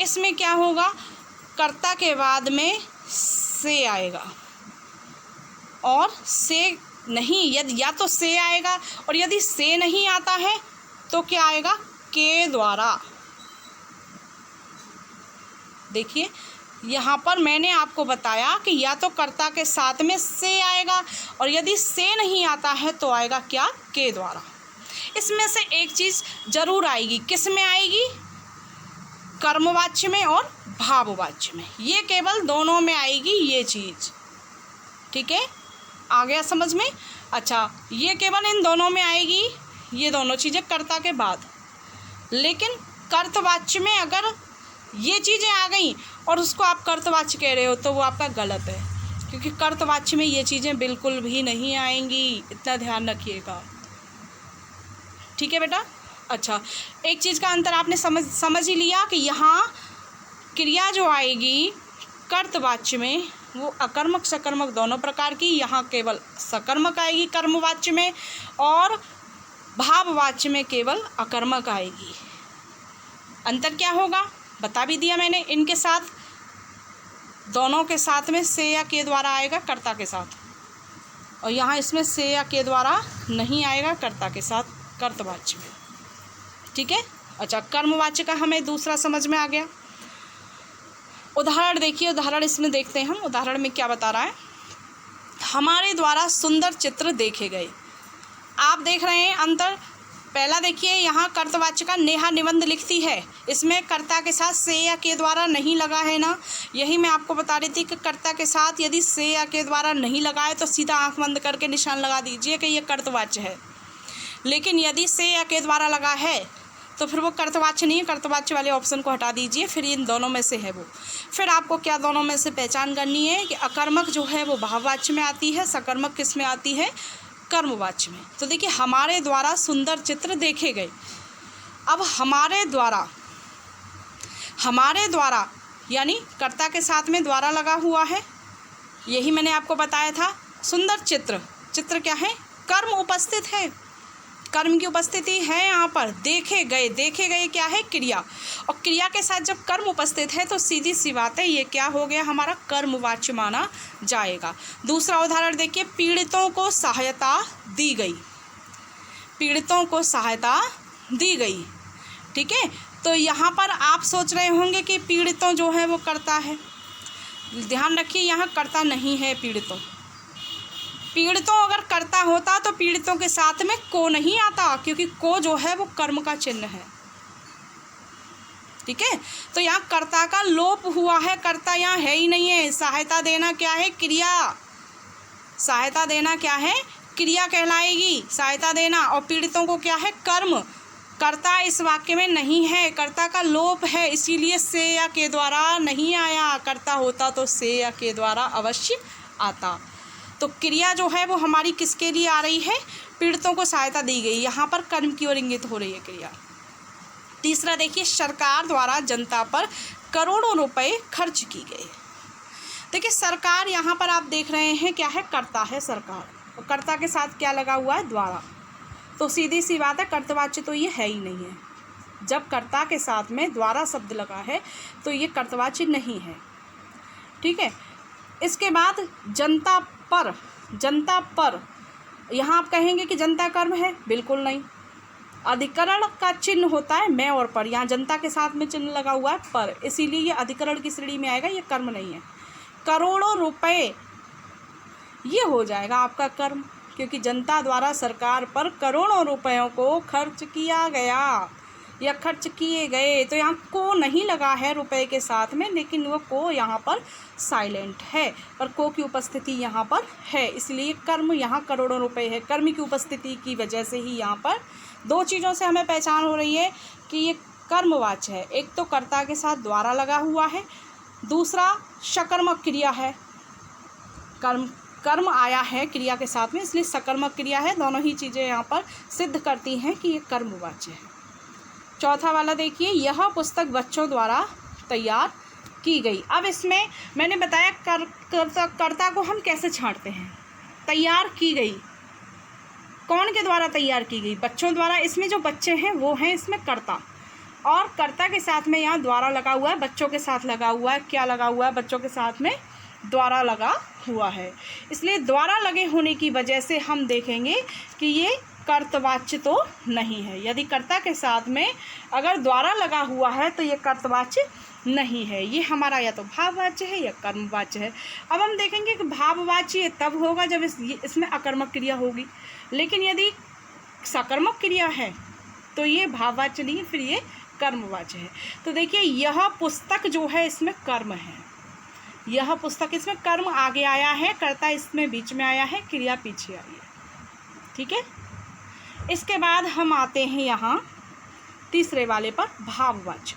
इसमें क्या होगा, कर्ता के बाद में से आएगा और से नहीं, यदि या तो से आएगा और यदि से नहीं आता है तो क्या आएगा, के द्वारा। देखिए यहाँ पर मैंने आपको बताया कि या तो कर्ता के साथ में से आएगा और यदि से नहीं आता है तो आएगा क्या, के द्वारा। इसमें से एक चीज़ जरूर आएगी, किस में आएगी, कर्मवाच्य में और भाववाच्य में, ये केवल दोनों में आएगी ये चीज़। ठीक है, आ गया समझ में। अच्छा, ये केवल इन दोनों में आएगी, ये दोनों चीज़ें कर्ता के बाद। लेकिन कर्तवाच्य में अगर ये चीज़ें आ गई और उसको आप कर्तवाच्य कह रहे हो तो वो आपका गलत है, क्योंकि कर्तवाच्य में ये चीज़ें बिल्कुल भी नहीं आएंगी, इतना ध्यान रखिएगा। ठीक है बेटा। अच्छा, एक चीज़ का अंतर आपने समझ ही लिया कि यहाँ क्रिया जो आएगी कर्तवाच्य में वो अकर्मक सकर्मक दोनों प्रकार की, यहाँ केवल सकर्मक आएगी कर्मवाच्य में और भाववाच्य में केवल अकर्मक आएगी। अंतर क्या होगा बता भी दिया मैंने, इनके साथ दोनों के साथ में से या के द्वारा आएगा कर्ता के साथ, और यहाँ इसमें से या के द्वारा नहीं आएगा कर्ता के साथ कर्तवाच्य में। ठीक है। अच्छा, कर्मवाच्य का हमें दूसरा समझ में आ गया। उदाहरण देखिए, उदाहरण इसमें देखते हैं हम। उदाहरण में क्या बता रहा है, हमारे द्वारा सुंदर चित्र देखे गए। आप देख रहे हैं अंतर। पहला देखिए, यहाँ कर्तवाच्य का नेहा निबंध लिखती है, इसमें कर्ता के साथ से या के द्वारा नहीं लगा है ना। यही मैं आपको बता रही थी कि कर्ता के साथ यदि से या के द्वारा नहीं लगाए तो सीधा आंख बंद करके निशान लगा दीजिए कि ये कर्तवाच्य है। लेकिन यदि से या के द्वारा लगा है तो फिर वो कर्तवाच्य नहीं है, कर्तवाच्य वाले ऑप्शन को हटा दीजिए, फिर इन दोनों में से है वो। फिर आपको क्या दोनों में से पहचान करनी है कि अकर्मक जो है वो भाववाच्य में आती है, सकर्मक किस में आती है, कर्मवाच्य में। तो देखिए, हमारे द्वारा सुंदर चित्र देखे गए। अब हमारे द्वारा यानी कर्ता के साथ में द्वारा लगा हुआ है, यही मैंने आपको बताया था। सुंदर चित्र, चित्र क्या है, कर्म उपस्थित है, कर्म की उपस्थिति है यहाँ पर। देखे गए क्या है, क्रिया, और क्रिया के साथ जब कर्म उपस्थित है तो सीधी सी बात है ये क्या हो गया, हमारा कर्मवाच्य माना जाएगा। दूसरा उदाहरण देखिए, पीड़ितों को सहायता दी गई, पीड़ितों को सहायता दी गई। ठीक है, तो यहाँ पर आप सोच रहे होंगे कि पीड़ितों जो है वो कर्ता है। ध्यान रखिए, यहाँ कर्ता नहीं है पीड़ितों। पीड़ितों अगर कर्ता होता तो पीड़ितों के साथ में को नहीं आता, क्योंकि को जो है वो कर्म का चिन्ह है। ठीक है, तो यहाँ कर्ता का लोप हुआ है, कर्ता यहाँ है ही नहीं है। सहायता देना क्या है, क्रिया, सहायता देना क्या है, क्रिया कहलाएगी सहायता देना, और पीड़ितों को क्या है, कर्म। कर्ता इस वाक्य में नहीं है, कर्ता का लोप है, इसीलिए से या के द्वारा नहीं आया। कर्ता होता तो से या के द्वारा अवश्य आता। तो क्रिया जो है वो हमारी किसके लिए आ रही है, पीड़ितों को सहायता दी गई, यहाँ पर कर्म की ओर इंगित हो रही है क्रिया। तीसरा देखिए, सरकार द्वारा जनता पर करोड़ों रुपए खर्च की गए। देखिए, सरकार यहाँ पर आप देख रहे हैं क्या है, कर्ता है सरकार, और कर्ता के साथ क्या लगा हुआ है, द्वारा। तो सीधी सी बात है, कर्तवाच्य तो ये है ही नहीं है। जब कर्ता के साथ में द्वारा शब्द लगा है तो ये कर्तवाची नहीं है। ठीक है, इसके बाद जनता पर यहाँ आप कहेंगे कि जनता कर्म है, बिल्कुल नहीं। अधिकरण का चिन्ह होता है मैं और पर, यहाँ जनता के साथ में चिन्ह लगा हुआ है पर, इसीलिए ये अधिकरण की श्रेणी में आएगा, ये कर्म नहीं है। करोड़ों रुपए ये हो जाएगा आपका कर्म, क्योंकि जनता द्वारा सरकार पर करोड़ों रुपयों को खर्च किया गया या खर्च किए गए, तो यहाँ को नहीं लगा है रुपए के साथ में, लेकिन वो को यहाँ पर साइलेंट है, पर को की उपस्थिति यहाँ पर है, इसलिए कर्म यहाँ करोड़ों रुपए है। कर्म की उपस्थिति की वजह से ही यहाँ पर दो चीज़ों से हमें पहचान हो रही है कि ये कर्मवाच्य है। एक तो कर्ता के साथ द्वारा लगा हुआ है, दूसरा सकर्मक क्रिया है, कर्म आया है क्रिया के साथ में, इसलिए सकर्मक क्रिया है। दोनों ही चीज़ें यहाँ पर सिद्ध करती हैं कि ये कर्मवाच्य है। चौथा वाला देखिए, यह पुस्तक बच्चों द्वारा तैयार की गई। अब इसमें मैंने बताया कर्ता को हम कैसे छांटते हैं। तैयार की गई, कौन के द्वारा तैयार की गई? बच्चों द्वारा। इसमें जो बच्चे हैं वो हैं इसमें कर्ता, और कर्ता के साथ में यहाँ द्वारा लगा हुआ है, बच्चों के साथ लगा हुआ है। क्या लगा हुआ है? बच्चों के साथ में द्वारा लगा हुआ है, इसलिए द्वारा लगे होने की वजह से हम देखेंगे कि ये कर्तवाच्य तो नहीं है। यदि कर्ता के साथ में अगर द्वारा लगा हुआ है तो ये कर्तवाच्य नहीं है, ये हमारा या तो भाववाच्य है या कर्मवाच्य है। अब हम देखेंगे कि भाववाच्य तब होगा जब इसमें अकर्मक क्रिया होगी, लेकिन यदि सकर्मक क्रिया है तो ये भाववाच्य नहीं है, फिर ये कर्मवाच्य है। तो देखिए यह पुस्तक जो है इसमें कर्म है, यह पुस्तक इसमें कर्म आगे आया है, कर्ता इसमें बीच में आया है, क्रिया पीछे आई है। ठीक है, इसके बाद हम आते हैं यहाँ तीसरे वाले पर, भाववाच्य।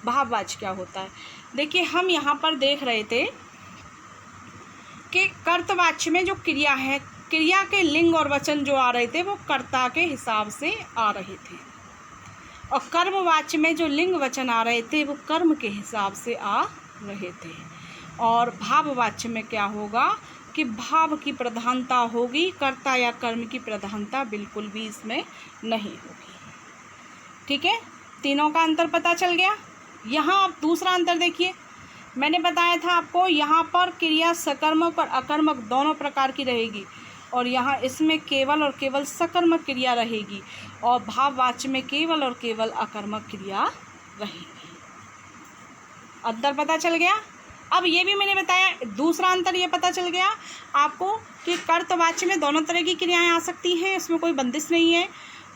भाववाच्य क्या होता है? देखिए हम यहाँ पर देख रहे थे कि कर्तवाच्य में जो क्रिया है, क्रिया के लिंग और वचन जो आ रहे थे वो कर्ता के हिसाब से आ रहे थे, और कर्मवाच्य में जो लिंग वचन आ रहे थे वो कर्म के हिसाब से आ रहे थे। और भाववाच्य में क्या होगा कि भाव की प्रधानता होगी, कर्ता या कर्म की प्रधानता बिल्कुल भी इसमें नहीं होगी। ठीक है, तीनों का अंतर पता चल गया। यहाँ आप दूसरा अंतर देखिए, मैंने बताया था आपको यहाँ पर क्रिया सकर्मक और अकर्मक दोनों प्रकार की रहेगी, और यहाँ इसमें केवल और केवल सकर्मक क्रिया रहेगी, और भाववाच्य में केवल और केवल अकर्मक क्रिया रहेगी। अंतर पता चल गया। अब ये भी मैंने बताया, दूसरा अंतर ये पता चल गया आपको कि कर्तवाच्य में दोनों तरह की क्रियाएं आ सकती हैं, इसमें कोई बंदिश नहीं है,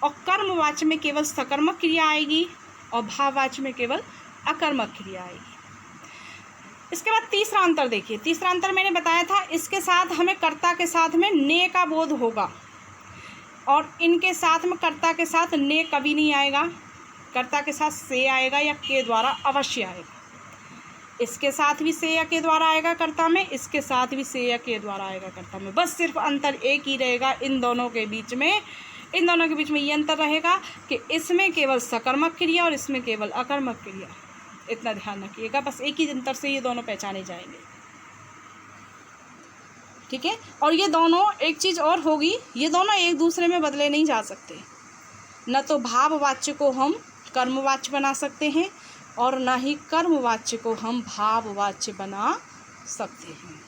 और कर्मवाच्य में केवल सकर्मक क्रिया आएगी और भाववाच्य में केवल अकर्मक क्रिया आएगी। इसके बाद तीसरा अंतर देखिए, तीसरा अंतर मैंने बताया था, इसके साथ हमें कर्ता के साथ में ने का बोध होगा, और इनके साथ में कर्ता के साथ ने कभी नहीं आएगा, कर्ता के साथ से आएगा या के द्वारा अवश्य आएगा। इसके साथ भी से या के द्वारा आएगा कर्ता में, इसके साथ भी से या के द्वारा आएगा कर्ता में। बस सिर्फ अंतर एक ही रहेगा इन दोनों के बीच में, इन दोनों के बीच में ये अंतर रहेगा कि इसमें केवल सकर्मक क्रिया और इसमें केवल अकर्मक क्रिया। इतना ध्यान रखिएगा, बस एक ही अंतर से ये दोनों पहचाने जाएंगे। ठीक है, और ये दोनों एक चीज़ और होगी, ये दोनों एक दूसरे में बदले नहीं जा सकते। न तो भाववाच्य को हम कर्मवाच्य बना सकते हैं और न ही कर्मवाच्य को हम भाववाच्य बना सकते हैं।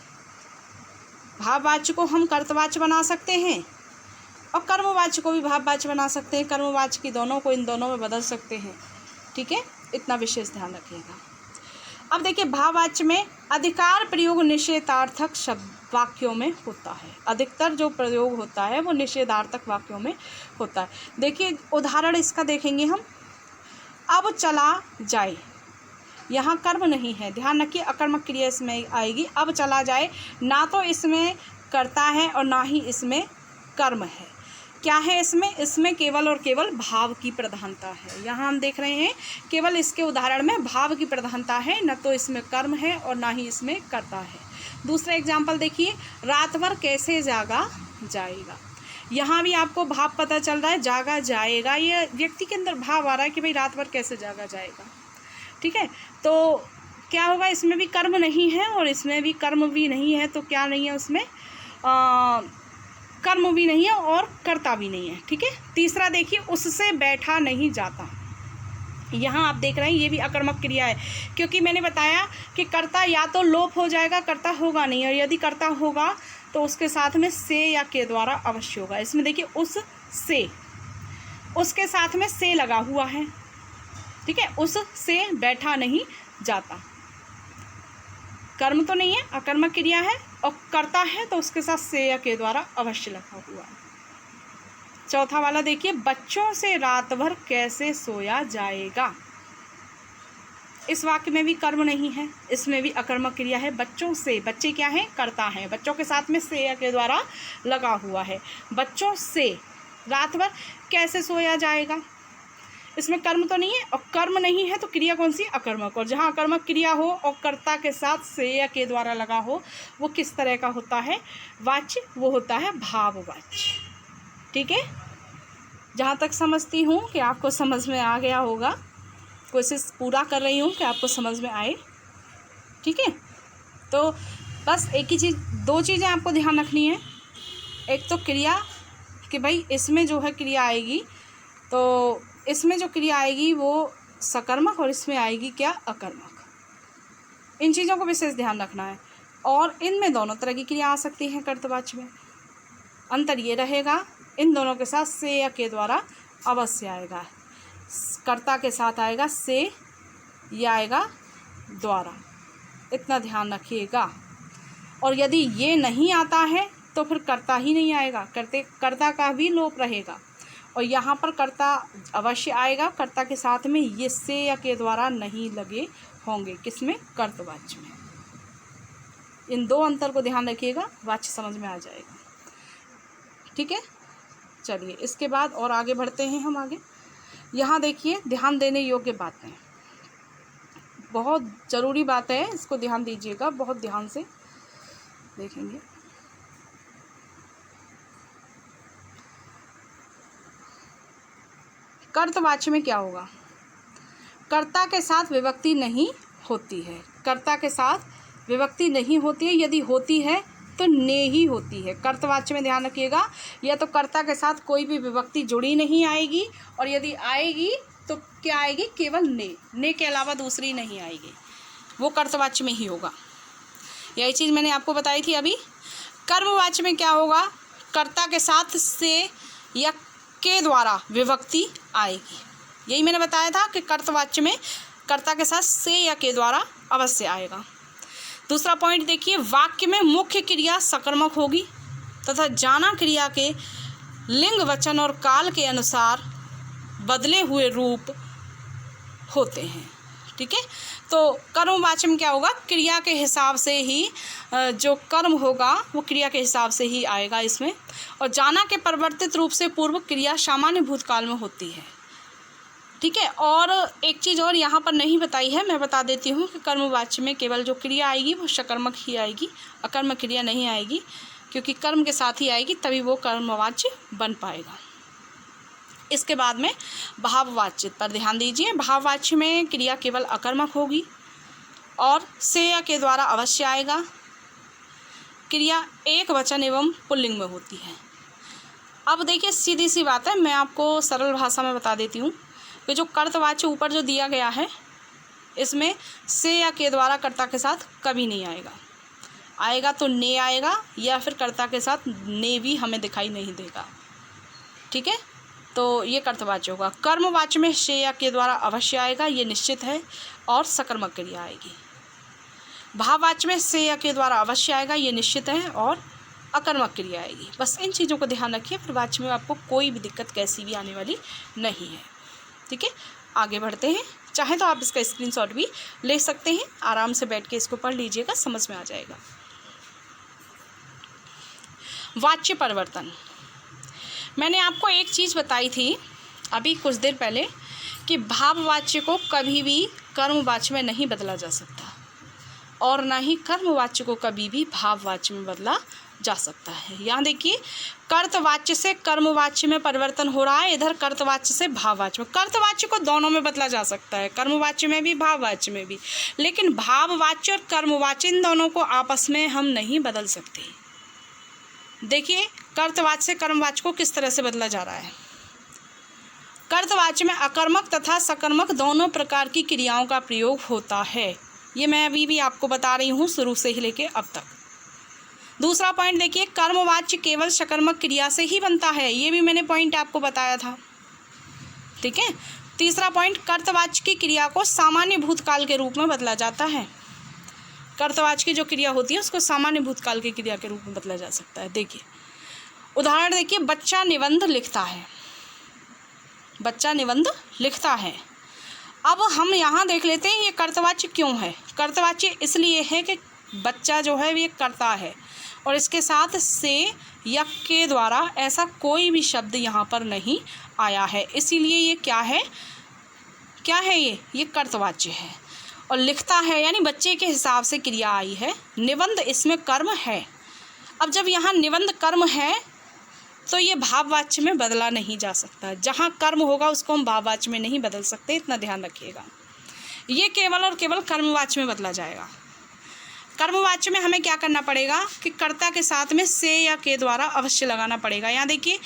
भाववाच्य को हम कर्तवाच्य बना सकते हैं और कर्मवाच्य को भी भाववाच्य बना सकते हैं। कर्मवाच्य की दोनों को इन दोनों में बदल सकते हैं। ठीक है, इतना विशेष ध्यान रखिएगा। अब देखिए भाववाच्य में अधिकार प्रयोग निषेधार्थक शब्द वाक्यों में होता है। अधिकतर जो प्रयोग होता है वो निषेधार्थक वाक्यों में होता है। देखिए उदाहरण इसका देखेंगे हम। अब चला जाए, यहाँ कर्म नहीं है, ध्यान रखिए, अकर्मक क्रिया इसमें आएगी। अब चला जाए, ना तो इसमें कर्ता है और ना ही इसमें कर्म है। क्या है इसमें? इसमें केवल और केवल भाव की प्रधानता है। यहाँ हम देख रहे हैं केवल इसके उदाहरण में भाव की प्रधानता है, न तो इसमें कर्म है और ना ही इसमें कर्ता है। दूसरा एग्जाम्पल देखिए, रात भर कैसे जागा जाएगा। यहाँ भी आपको भाव पता चल रहा है, जागा जाएगा, ये व्यक्ति के अंदर भाव आ रहा है कि भाई रात भर कैसे जागा जाएगा। ठीक है, तो क्या होगा, इसमें भी कर्म नहीं है और इसमें भी कर्म भी नहीं है, तो क्या नहीं है उसमें, कर्म भी नहीं है और कर्ता भी नहीं है। ठीक है, तीसरा देखिए, उससे बैठा नहीं जाता। यहाँ आप देख रहे हैं ये भी अकर्मक क्रिया है, क्योंकि मैंने बताया कि कर्ता या तो लोप हो जाएगा, कर्ता होगा नहीं, और यदि कर्ता होगा तो उसके साथ में से या के द्वारा अवश्य होगा। इसमें देखिए उस से, उसके साथ में से लगा हुआ है, ठीक है, उस से बैठा नहीं जाता, कर्म तो नहीं है, अकर्मक क्रिया है, और कर्ता है तो उसके साथ से या के द्वारा अवश्य लगा हुआ है। चौथा वाला देखिए, बच्चों से रात भर कैसे सोया जाएगा। इस वाक्य में भी कर्म नहीं है, इसमें भी अकर्मक क्रिया है। बच्चों से, बच्चे क्या है, कर्ता है, बच्चों के साथ में से या के द्वारा लगा हुआ है। बच्चों से रात भर कैसे सोया जाएगा, इसमें कर्म तो नहीं है, और कर्म नहीं है तो क्रिया कौन सी, अकर्मक। और जहाँ अकर्मक क्रिया हो और कर्ता के साथ से या के द्वारा लगा हो, वो किस तरह का होता है, वाच्य, वो होता है भाववाच्य। ठीक है, जहाँ तक समझती हूँ कि आपको समझ में आ गया होगा, कोशिश पूरा कर रही हूँ कि आपको समझ में आए। ठीक है, तो बस एक ही चीज़, दो चीज़ें आपको ध्यान रखनी है। एक तो क्रिया कि भाई इसमें जो है क्रिया आएगी, तो इसमें जो क्रिया आएगी वो सकर्मक, और इसमें आएगी क्या, अकर्मक। इन चीज़ों को विशेष ध्यान रखना है। और इनमें दोनों तरह की क्रिया आ सकती हैं कर्तवाच्य में। अंतर ये रहेगा, इन दोनों के साथ से या के द्वारा अवश्य आएगा। कर्ता के साथ आएगा से, या आएगा द्वारा, इतना ध्यान रखिएगा। और यदि ये नहीं आता है तो फिर कर्ता ही नहीं आएगा, कर्ता का भी लोप रहेगा। और यहाँ पर कर्ता अवश्य आएगा, कर्ता के साथ में ये से या के द्वारा नहीं लगे होंगे, किसमें, कर्तवाच्य में। इन दो अंतर को ध्यान रखिएगा, वाच्य समझ में आ जाएगा। ठीक है, चलिए इसके बाद और आगे बढ़ते हैं हम आगे। यहाँ देखिए ध्यान देने योग्य बातें, बहुत ज़रूरी बात है, इसको ध्यान दीजिएगा, बहुत ध्यान से देखेंगे। कर्तवाच्य में क्या होगा, कर्ता के साथ विभक्ति नहीं होती है, कर्ता के साथ विभक्ति नहीं होती है, यदि होती है तो ने ही होती है। कर्तवाच्य में ध्यान रखिएगा, या तो कर्ता के साथ कोई भी विभक्ति जुड़ी नहीं आएगी, और यदि आएगी तो क्या आएगी, केवल ने के अलावा दूसरी नहीं आएगी, वो कर्तवाच्य में ही होगा। यही चीज़ मैंने आपको बताई थी अभी। कर्मवाच्य में क्या होगा, कर्ता के साथ से या के द्वारा विभक्ति आएगी। यही मैंने बताया था कि कर्तवाच्य में कर्ता के साथ से या के द्वारा अवश्य आएगा। दूसरा पॉइंट देखिए, वाक्य में मुख्य क्रिया सकर्मक होगी तथा जाना क्रिया के लिंग, वचन और काल के अनुसार बदले हुए रूप होते हैं। ठीक है, तो कर्मवाच्य में क्या होगा, क्रिया के हिसाब से ही जो कर्म होगा वो क्रिया के हिसाब से ही आएगा इसमें। और जाना के परिवर्तित रूप से पूर्व क्रिया सामान्य भूतकाल में होती है। ठीक है, और एक चीज़ और यहाँ पर नहीं बताई है, मैं बता देती हूँ कि कर्मवाच्य में केवल जो क्रिया आएगी वो सकर्मक ही आएगी, अकर्मक क्रिया नहीं आएगी, क्योंकि कर्म के साथ ही आएगी तभी वो कर्मवाच्य बन पाएगा। इसके बाद में भाववाच्य पर ध्यान दीजिए। भाववाच्य में क्रिया केवल अकर्मक होगी और से या के द्वारा अवश्य आएगा। क्रिया एक वचन एवं पुल्लिंग में होती है। अब देखिए सीधी सी बात है, मैं आपको सरल भाषा में बता देती हूँ कि जो कर्तवाच्य ऊपर जो दिया गया है इसमें से या के द्वारा कर्ता के साथ कभी नहीं आएगा। आएगा तो ने आएगा, या फिर कर्ता के साथ ने भी हमें दिखाई नहीं देगा। ठीक है, तो ये कर्तवाच्य होगा। कर्मवाच्य में से या के द्वारा अवश्य आएगा, ये निश्चित है, और सकर्मक क्रिया आएगी। भाववाच्य में से या के द्वारा अवश्य आएगा, ये निश्चित है, और अकर्मक क्रिया आएगी। बस इन चीज़ों को ध्यान रखिए, फिर वाच्य में आपको कोई भी दिक्कत कैसी भी आने वाली नहीं है। ठीक है, आगे बढ़ते हैं। चाहे तो आप इसका स्क्रीनशॉट भी ले सकते हैं, आराम से बैठ के इसको पढ़ लीजिएगा, समझ में आ जाएगा। वाच्य परिवर्तन, मैंने आपको एक चीज़ बताई थी अभी कुछ देर पहले कि भाववाच्य को कभी भी कर्मवाच्य में नहीं बदला जा सकता, और ना ही कर्मवाच्य को कभी भी भाववाच्य में बदला जा सकता है। यहाँ देखिए, कर्तवाच्य से कर्मवाच्य में परिवर्तन हो रहा है, इधर कर्तवाच्य से भाववाच्य में। कर्तवाच्य को दोनों में बदला जा सकता है, कर्मवाच्य में भी भाववाच्य में भी, लेकिन भाववाच्य और कर्मवाच्य इन दोनों को आपस में हम नहीं बदल सकते। देखिए कर्तवाच्य से कर्मवाच्य को किस तरह से बदला जा रहा है। कर्तवाच्य में अकर्मक तथा सकर्मक दोनों प्रकार की क्रियाओं का प्रयोग होता है। ये मैं अभी भी आपको बता रही हूँ शुरू से ही लेके अब तक। दूसरा पॉइंट देखिए, कर्मवाच्य केवल सकर्मक क्रिया से ही बनता है। ये भी मैंने पॉइंट आपको बताया था, ठीक है। तीसरा पॉइंट, कर्तवाच्य की क्रिया को सामान्य भूतकाल के रूप में बदला जाता है। कर्तवाच्य की जो क्रिया होती है उसको सामान्य भूतकाल की क्रिया के रूप में बदला जा सकता है। देखिए उदाहरण देखिए, बच्चा निबंध लिखता है। बच्चा निबंध लिखता है। अब हम यहाँ देख लेते हैं ये कर्तवाच्य क्यों है। कर्तवाच्य इसलिए है कि बच्चा जो है ये करता है और इसके साथ से या के द्वारा ऐसा कोई भी शब्द यहाँ पर नहीं आया है, इसीलिए ये क्या है ये कर्तवाच्य है। और लिखता है यानी बच्चे के हिसाब से क्रिया आई है। निबंध इसमें कर्म है। अब जब यहाँ निबंध कर्म है तो ये भाववाच्य में बदला नहीं जा सकता। जहाँ कर्म होगा उसको हम भाववाच्य में नहीं बदल सकते, इतना ध्यान रखिएगा। ये केवल और केवल कर्मवाच्य में बदला जाएगा। कर्मवाच्य में हमें क्या करना पड़ेगा कि कर्ता के साथ में से या के द्वारा अवश्य लगाना पड़ेगा। यहाँ देखिए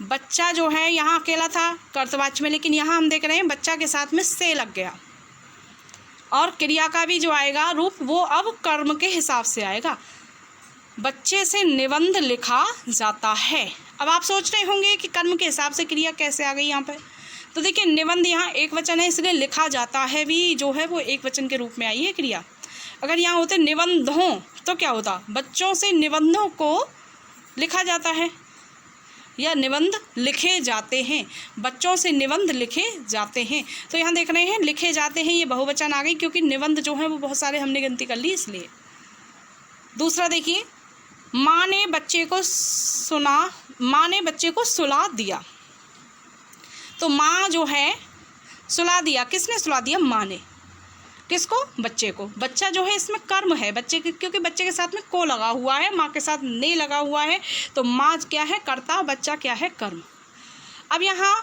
बच्चा जो है यहाँ अकेला था कर्तवाच्य में, लेकिन यहाँ हम देख रहे हैं बच्चा के साथ में से लग गया और क्रिया का भी जो आएगा रूप वो अब कर्म के हिसाब से आएगा। बच्चे से निबंध लिखा जाता है। अब आप सोच रहे होंगे कि कर्म के हिसाब से क्रिया कैसे आ गई यहाँ पर। तो देखिए निबंध यहाँ एक वचन है, इसलिए लिखा जाता है भी जो है वो एक वचन के रूप में आई है क्रिया। अगर यहाँ होते निबंधों तो क्या होता, बच्चों से निबंधों को लिखा जाता है या निबंध लिखे जाते हैं। बच्चों से निबंध लिखे जाते हैं। तो यहाँ देख रहे हैं लिखे जाते हैं, ये बहुवचन आ गई क्योंकि निबंध जो है वो बहुत सारे हमने गिनती कर ली इसलिए। दूसरा देखिए, माँ ने बच्चे को सुला दिया। तो माँ जो है सुला दिया, किसने सुला दिया, माँ ने। किसको, बच्चे को। बच्चा जो है इसमें कर्म है बच्चे के, क्योंकि बच्चे के साथ में को लगा हुआ है, माँ के साथ ने लगा हुआ है। तो माँ क्या है, कर्ता, बच्चा क्या है, कर्म। अब यहाँ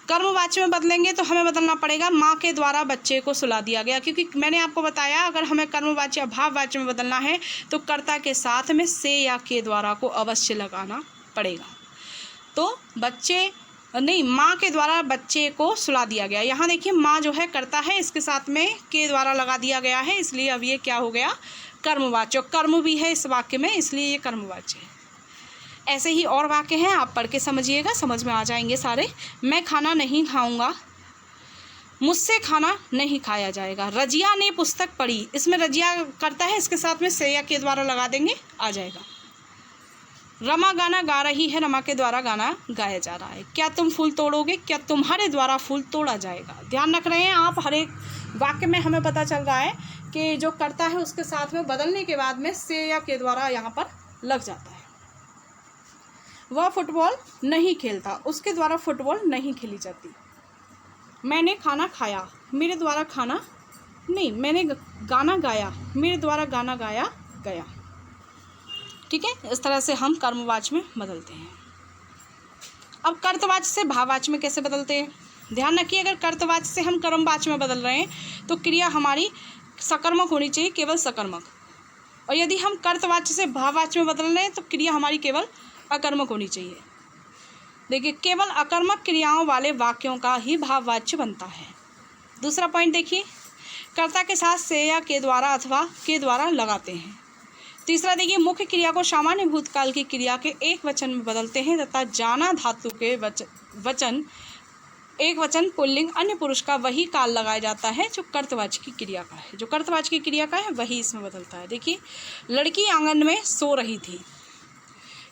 कर्मवाच्य में बदलेंगे तो हमें बदलना पड़ेगा माँ के द्वारा बच्चे को सुला दिया गया, क्योंकि मैंने आपको बताया अगर हमें कर्मवाच्य या भाववाच्य में बदलना है तो कर्ता के साथ में से या के द्वारा को अवश्य लगाना पड़ेगा। तो माँ के द्वारा बच्चे को सुला दिया गया। यहाँ देखिए माँ जो है करता है, इसके साथ में के द्वारा लगा दिया गया है, इसलिए अब ये क्या हो गया, कर्मवाच्य। कर्म भी है इस वाक्य में, इसलिए ये कर्मवाच्य है। ऐसे ही और वाक्य हैं, आप पढ़ के समझिएगा, समझ में आ जाएंगे सारे। मैं खाना नहीं खाऊंगा, मुझसे खाना नहीं खाया जाएगा। रजिया ने पुस्तक पढ़ी, इसमें रजिया करता है, इसके साथ में से या के द्वारा लगा देंगे, आ जाएगा। रमा गाना गा रही है, रमा के द्वारा गाना गाया जा रहा है। क्या तुम फूल तोड़ोगे, क्या तुम्हारे द्वारा फूल तोड़ा जाएगा। ध्यान रख रहे हैं आप, हर एक वाक्य में हमें पता चल रहा है कि जो करता है उसके साथ में बदलने के बाद में से या के द्वारा यहाँ पर लग जाता है। वह फुटबॉल नहीं खेलता, उसके द्वारा फुटबॉल नहीं खेली जाती। मैंने खाना खाया, मेरे द्वारा खाना नहीं। मैंने गाना गाया, मेरे द्वारा गाना गाया गया। ठीक है, इस तरह से हम कर्मवाच्य में बदलते हैं। अब कर्तवाच्य से भाववाच्य में कैसे बदलते हैं, ध्यान रखिए। अगर कर्तवाच्य से हम कर्मवाच्य में बदल रहे हैं तो क्रिया हमारी सकर्मक होनी चाहिए, केवल सकर्मक। और यदि हम कर्तवाच्य से भाववाच्य में बदल रहे हैं तो क्रिया हमारी केवल अकर्मक होनी चाहिए। देखिए, केवल अकर्मक क्रियाओं वाले वाक्यों का ही भाववाच्य बनता है। दूसरा पॉइंट देखिए, कर्ता के साथ से या के द्वारा अथवा के द्वारा लगाते हैं। तीसरा देखिए, मुख्य क्रिया को सामान्य भूतकाल की क्रिया के एक वचन में बदलते हैं तथा जाना धातु के वचन एक वचन पुल्लिंग अन्य पुरुष का वही काल लगाया जाता है जो कर्तवाच्य की क्रिया का है। जो कर्तवाच्य की क्रिया का है वही इसमें बदलता है। देखिए, लड़की आंगन में सो रही थी,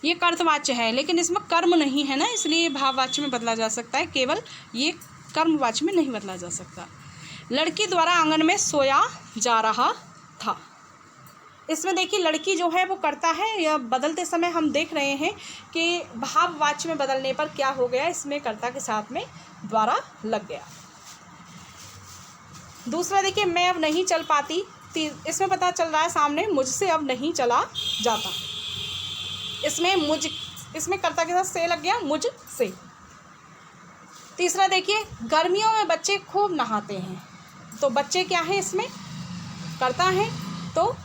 ये कर्तवाच्य है लेकिन इसमें कर्म नहीं है ना, इसलिए भाववाच्य में बदला जा सकता है, केवल ये कर्मवाच्य में नहीं बदला जा सकता। लड़की द्वारा आंगन में सोया जा रहा था, इसमें देखिए लड़की जो है वो करता है, या बदलते समय हम देख रहे हैं कि भाववाच्य में बदलने पर क्या हो गया, इसमें कर्ता के साथ में द्वारा लग गया। दूसरा देखिए, मैं अब नहीं चल पाती, इसमें पता चल रहा है सामने मुझसे अब नहीं चला जाता, इसमें कर्ता के साथ से लग गया, मुझ से। तीसरा देखिए, गर्मियों में बच्चे खूब नहाते हैं, तो बच्चे क्या है इसमें, कर्ता है, तो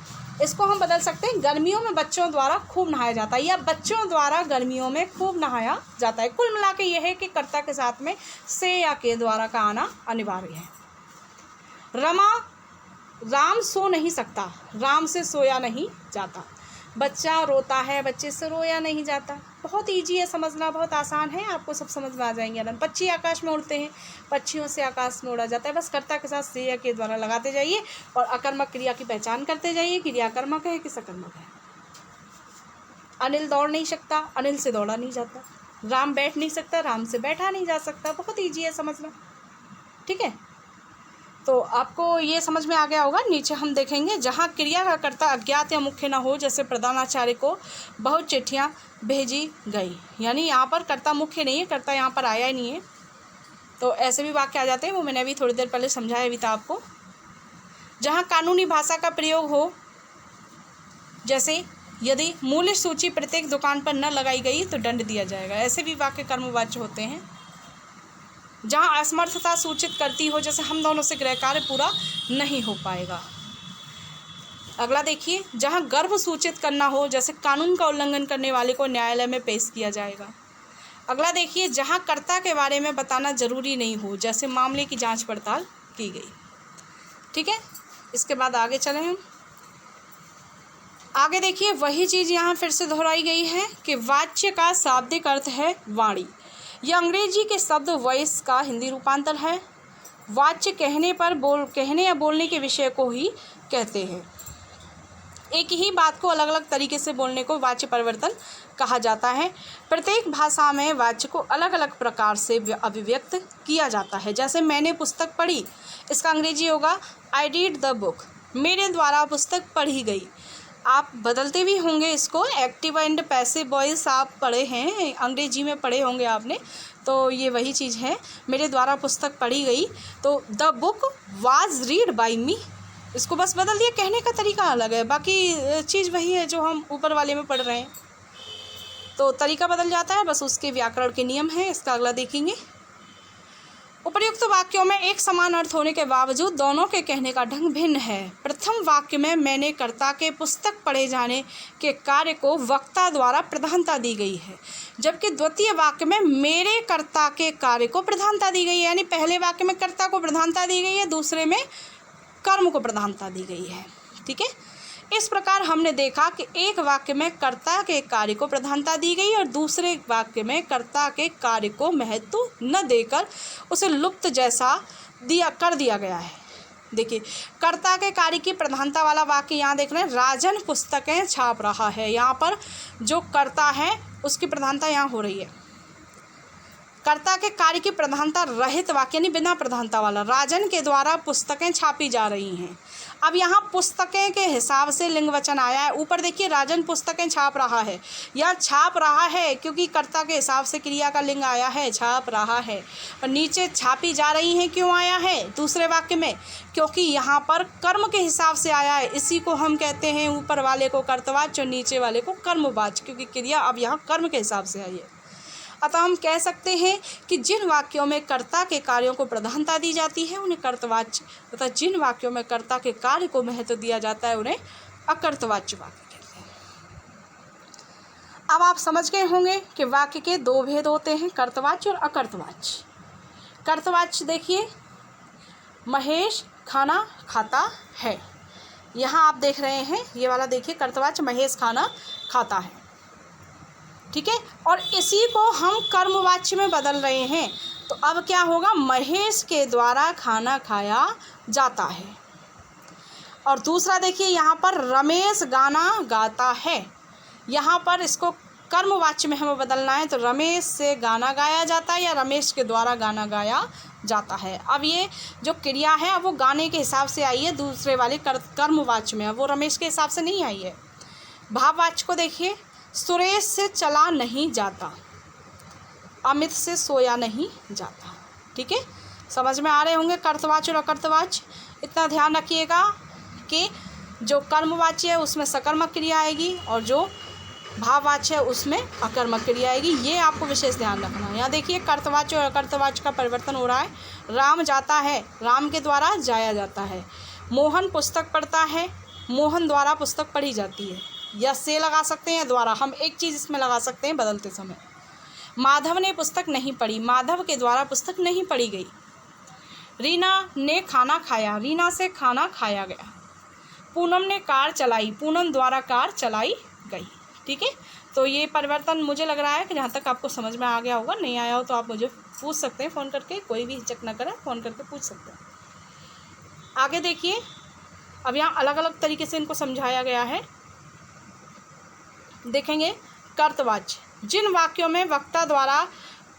इसको हम बदल सकते हैं, गर्मियों में बच्चों द्वारा खूब नहाया जाता है, या बच्चों द्वारा गर्मियों में खूब नहाया जाता है। कुल मिला के यह है कि कर्ता के साथ में से या के द्वारा का आना अनिवार्य है। राम सो नहीं सकता, राम से सोया नहीं जाता। बच्चा रोता है, बच्चे से रोया नहीं जाता। बहुत ईजी है समझना, बहुत आसान है, आपको सब समझ में आ जाएंगे आनंद। पक्षी आकाश में उड़ते हैं, पक्षियों से आकाश में उड़ा जाता है। बस कर्ता के साथ से या के द्वारा लगाते जाइए और अकर्मक क्रिया की पहचान करते जाइए, क्रिया कर्मक है कि सकर्मक है। अनिल दौड़ नहीं सकता, अनिल से दौड़ा नहीं जाता। राम बैठ नहीं सकता, राम से बैठा नहीं जा सकता। बहुत ईजी है समझना, ठीक है। तो आपको ये समझ में आ गया होगा। नीचे हम देखेंगे, जहाँ क्रिया का कर्ता अज्ञात या मुख्य न हो, जैसे प्रधानाचार्य को बहुत चिट्ठियाँ भेजी गई, यानी यहाँ पर कर्ता मुख्य नहीं है, कर्ता यहाँ पर आया ही नहीं है, तो ऐसे भी वाक्य आ जाते हैं। वो मैंने अभी थोड़ी देर पहले समझाया भी था आपको। जहाँ कानूनी भाषा का प्रयोग हो, जैसे यदि मूल्य सूची प्रत्येक दुकान पर न लगाई गई तो दंड दिया जाएगा, ऐसे भी वाक्य कर्मवाच्य होते हैं। जहाँ असमर्थता सूचित करती हो, जैसे हम दोनों से गृह कार्य पूरा नहीं हो पाएगा। अगला देखिए, जहाँ गर्भ सूचित करना हो, जैसे कानून का उल्लंघन करने वाले को न्यायालय में पेश किया जाएगा। अगला देखिए, जहाँ कर्ता के बारे में बताना जरूरी नहीं हो, जैसे मामले की जांच पड़ताल की गई, ठीक है। इसके बाद आगे चलें हम। आगे देखिए, वही चीज़ यहाँ फिर से दोहराई गई है कि वाच्य का शाब्दिक अर्थ है वाणी। यह अंग्रेजी के शब्द वॉइस का हिंदी रूपांतर है। वाच्य कहने या बोलने के विषय को ही कहते हैं। एक ही बात को अलग अलग तरीके से बोलने को वाच्य परिवर्तन कहा जाता है। प्रत्येक भाषा में वाच्य को अलग अलग प्रकार से अभिव्यक्त किया जाता है। जैसे मैंने पुस्तक पढ़ी, इसका अंग्रेजी होगा आई रीड द बुक। मेरे द्वारा पुस्तक पढ़ी गई। आप बदलते भी होंगे इसको, एक्टिव एंड पैसिव वॉइस आप पढ़े हैं, अंग्रेजी में पढ़े होंगे आपने, तो ये वही चीज़ है। मेरे द्वारा पुस्तक पढ़ी गई, तो the book was read by me, इसको बस बदल दिया, कहने का तरीका अलग है, बाकी चीज़ वही है जो हम ऊपर वाले में पढ़ रहे हैं, तो तरीका बदल जाता है, बस उसके व्याकरण के नियम हैं। इसका अगला देखेंगे। उपर्युक्त वाक्यों में एक समान अर्थ होने के बावजूद दोनों के कहने का ढंग भिन्न है। प्रथम वाक्य में मैंने कर्ता के पुस्तक पढ़े जाने के कार्य को वक्ता द्वारा प्रधानता दी गई है, जबकि द्वितीय वाक्य में मेरे कर्ता के कार्य को प्रधानता दी गई है। यानी पहले वाक्य में कर्ता को प्रधानता दी गई है, दूसरे में कर्म को प्रधानता दी गई है, ठीक है। इस प्रकार हमने देखा कि एक वाक्य में कर्ता के कार्य को प्रधानता दी गई और दूसरे वाक्य में कर्ता के कार्य को महत्व न देकर उसे लुप्त जैसा कर दिया गया है। देखिए, कर्ता के कार्य की प्रधानता वाला वाक्य यहाँ देख रहे हैं, राजन पुस्तकें छाप रहा है। यहाँ पर जो कर्ता है उसकी प्रधानता यहाँ हो रही है। कर्ता के कार्य की प्रधानता रहित वाक्य यानी बिना प्रधानता वाला, राजन के द्वारा पुस्तकें छापी जा रही हैं। अब यहाँ पुस्तकें के हिसाब से लिंग वचन आया है। ऊपर देखिए, राजन पुस्तकें छाप रहा है, या छाप रहा है क्योंकि कर्ता के हिसाब से क्रिया का लिंग आया है, छाप रहा है। और नीचे छापी जा रही हैं क्यों आया है दूसरे वाक्य में, क्योंकि यहाँ पर कर्म के हिसाब से आया है। इसी को हम कहते हैं ऊपर वाले को कर्तवाच्य और नीचे वाले को कर्मवाच्य, क्योंकि क्रिया अब यहाँ कर्म के हिसाब से आई है। अतः हम कह सकते हैं कि जिन वाक्यों में कर्ता के कार्यों को प्रधानता दी जाती है उन्हें कर्तवाच्य, तथा जिन वाक्यों में कर्ता के कार्य को महत्व दिया जाता है उन्हें अकर्तवाच्य वाक्य कहते हैं। अब आप समझ गए होंगे कि वाक्य के दो भेद होते हैं, कर्तवाच्य और अकर्तवाच्य। कर्तवाच्य देखिए, महेश खाना खाता है। यहाँ आप देख रहे हैं, ये वाला देखिए, कर्तवाच्य महेश खाना खाता है, ठीक है। और इसी को हम कर्मवाच्य में बदल रहे हैं, तो अब क्या होगा, महेश के द्वारा खाना खाया जाता है। और दूसरा देखिए, यहाँ पर रमेश गाना गाता है। यहाँ पर इसको कर्मवाच्य में हमें बदलना है, तो रमेश से गाना गाया जाता है या रमेश के द्वारा गाना गाया जाता है। अब ये जो क्रिया है अब वो गाने के हिसाब से आई है दूसरे वाले कर्मवाच्य में, अब वो रमेश के हिसाब से नहीं आई है। भाववाच्य को देखिए, सुरेश से चला नहीं जाता, अमित से सोया नहीं जाता, ठीक है। समझ में आ रहे होंगे कर्तवाच्य और अकर्तवाच्य। इतना ध्यान रखिएगा कि जो कर्मवाच्य है उसमें सकर्मक क्रिया आएगी और जो भाववाच्य है उसमें अकर्मक क्रिया आएगी, ये आपको विशेष ध्यान रखना है। यहाँ देखिए, कर्तवाच्य और अकर्तवाच्य का परिवर्तन हो रहा है। राम जाता है, राम के द्वारा जाया जाता है। मोहन पुस्तक पढ़ता है, मोहन द्वारा पुस्तक पढ़ी जाती है, या से लगा सकते हैं द्वारा, हम एक चीज़ इसमें लगा सकते हैं बदलते समय। माधव ने पुस्तक नहीं पढ़ी, माधव के द्वारा पुस्तक नहीं पढ़ी गई। रीना ने खाना खाया, रीना से खाना खाया गया। पूनम ने कार चलाई, पूनम द्वारा कार चलाई गई। ठीक है, तो ये परिवर्तन मुझे लग रहा है कि जहाँ तक आपको समझ में आ गया होगा। नहीं आया हो तो आप मुझे पूछ सकते हैं फ़ोन करके, कोई भी हिचक ना करें, फ़ोन करके पूछ सकते हैं। आगे देखिए, अब यहाँ अलग अलग तरीके से इनको समझाया गया है। देखेंगे कर्तवाच्य, जिन वाक्यों में वक्ता द्वारा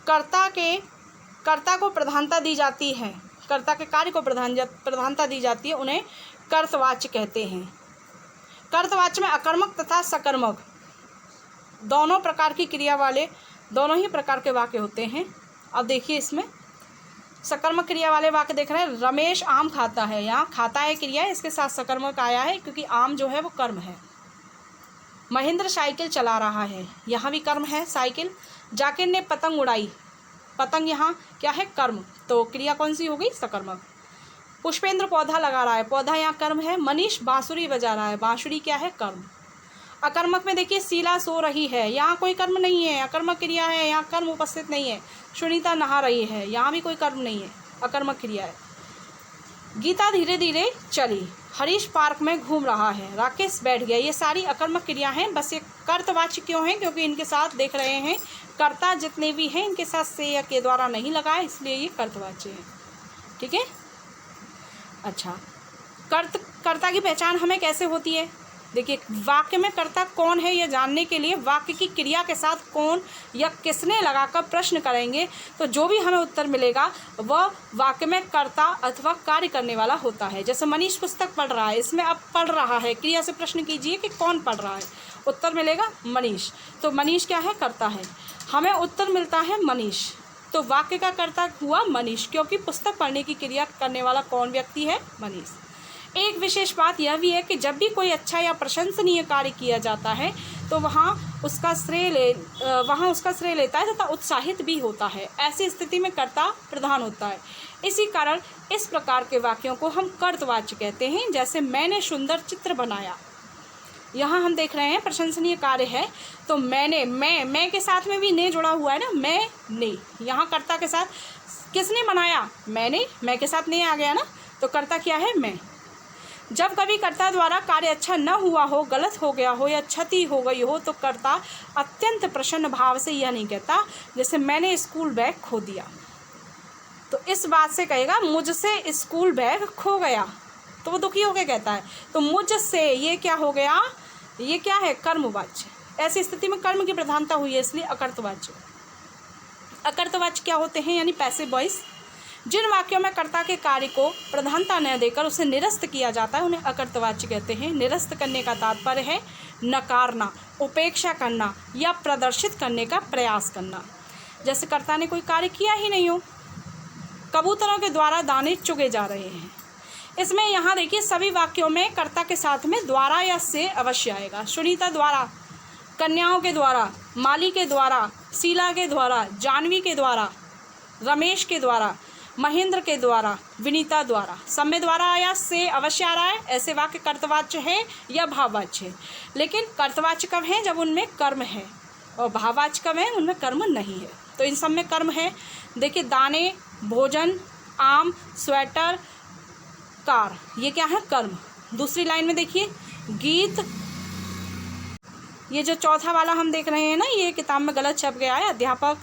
कर्ता को प्रधानता दी जाती है, कर्ता के कार्य को प्रधानता दी जाती है, उन्हें कर्तवाच्य कहते हैं। कर्तवाच्य में अकर्मक तथा सकर्मक दोनों प्रकार की क्रिया वाले दोनों ही प्रकार के वाक्य होते हैं। अब देखिए, इसमें सकर्मक क्रिया वाले वाक्य देख रहे हैं। रमेश आम खाता है, यहाँ खाता है क्रिया है, इसके साथ सकर्मक आया है क्योंकि आम जो है वो कर्म है। महेंद्र साइकिल चला रहा है, यहाँ भी कर्म है साइकिल। जाकिर ने पतंग उड़ाई, पतंग यहाँ क्या है, कर्म, तो क्रिया कौन सी हो गई, सकर्मक। पुष्पेंद्र पौधा लगा रहा है, पौधा यहाँ कर्म है। मनीष बांसुरी बजा रहा है, बांसुरी क्या है, कर्म। अकर्मक में देखिए, शीला सो रही है, यहाँ कोई कर्म नहीं है, अकर्मक क्रिया है, यहाँ कर्म उपस्थित नहीं है। सुनीता नहा रही है, यहाँ भी कोई कर्म नहीं है, अकर्मक क्रिया है। गीता धीरे धीरे चली, हरीश पार्क में घूम रहा है, राकेश बैठ गया, ये सारी अकर्मक क्रिया हैं। बस ये कर्तवाच्य क्यों हैं, क्योंकि इनके साथ देख रहे हैं कर्ता जितने भी हैं इनके साथ से या के द्वारा नहीं लगाए, इसलिए ये कर्तवाच्य है। ठीक है, अच्छा, कर्ता की पहचान हमें कैसे होती है। देखिए, वाक्य में कर्ता कौन है यह जानने के लिए वाक्य की क्रिया के साथ कौन या किसने लगाकर प्रश्न करेंगे, तो जो भी हमें उत्तर मिलेगा वह वाक्य में कर्ता अथवा कार्य करने वाला होता है। जैसे मनीष पुस्तक पढ़ रहा है, इसमें अब पढ़ रहा है, क्रिया से प्रश्न कीजिए कि कौन पढ़ रहा है, उत्तर मिलेगा मनीष, तो मनीष क्या है, कर्ता है। हमें उत्तर मिलता है मनीष, तो वाक्य का कर्ता हुआ मनीष, क्योंकि पुस्तक पढ़ने की क्रिया करने वाला कौन व्यक्ति है, मनीष। एक विशेष बात यह भी है कि जब भी कोई अच्छा या प्रशंसनीय कार्य किया जाता है तो वहाँ उसका श्रेय लेता है तथा उत्साहित भी होता है। ऐसी स्थिति में कर्ता प्रधान होता है। इसी कारण इस प्रकार के वाक्यों को हम कर्तवाच्य कहते हैं। जैसे मैंने सुंदर चित्र बनाया, यहाँ हम देख रहे हैं प्रशंसनीय कार्य है, तो मैंने, मैं के साथ में भी ने जुड़ा हुआ है ना, मैंने, यहाँ कर्ता के साथ किसने बनाया, मैंने, मैं के साथ ने आ गया ना, तो कर्ता क्या है, मैं। जब कभी कर्ता द्वारा कार्य अच्छा न हुआ हो, गलत हो गया हो या क्षति हो गई हो, तो कर्ता अत्यंत प्रसन्न भाव से यह नहीं कहता, जैसे मैंने स्कूल बैग खो दिया, तो इस बात से कहेगा मुझसे स्कूल बैग खो गया, तो वो दुखी होकर कहता है। तो मुझसे, ये क्या हो गया, ये क्या है, कर्मवाच्य। ऐसी स्थिति में कर्म की प्रधानता हुई है, इसलिए अकर्तवाच्य। अकर्तवाच्य क्या होते हैं, यानी पैसिव वॉइस। जिन वाक्यों में कर्ता के कार्य को प्रधानता न देकर उसे निरस्त किया जाता है उन्हें अकर्तवाच्य कहते हैं। निरस्त करने का तात्पर्य है नकारना, उपेक्षा करना या प्रदर्शित करने का प्रयास करना। जैसे कर्ता ने कोई कार्य किया ही नहीं हो, कबूतरों के द्वारा दाने चुगे जा रहे हैं। इसमें यहाँ देखिए, सभी वाक्यों में कर्ता के साथ में द्वारा या से अवश्य आएगा। सुनीता द्वारा, कन्याओं के द्वारा, माली के द्वारा, शीला के द्वारा, जानवी के द्वारा, रमेश के द्वारा, महेंद्र के द्वारा, विनीता द्वारा, सब में द्वारा आया, से अवश्य आ रहा है। ऐसे वाक्य कर्तवाच्य है या भाववाच्य है। लेकिन कर्तवाच्य कब है, जब उनमें कर्म है, और भाववाच्य कब है, उनमें कर्म नहीं है। तो इन सब में कर्म है। देखिए, दाने, भोजन, आम, स्वेटर, कार, ये क्या है, कर्म। दूसरी लाइन में देखिए, गीत, ये जो चौथा वाला हम देख रहे हैं ना, ये किताब में गलत छप गया है, अध्यापक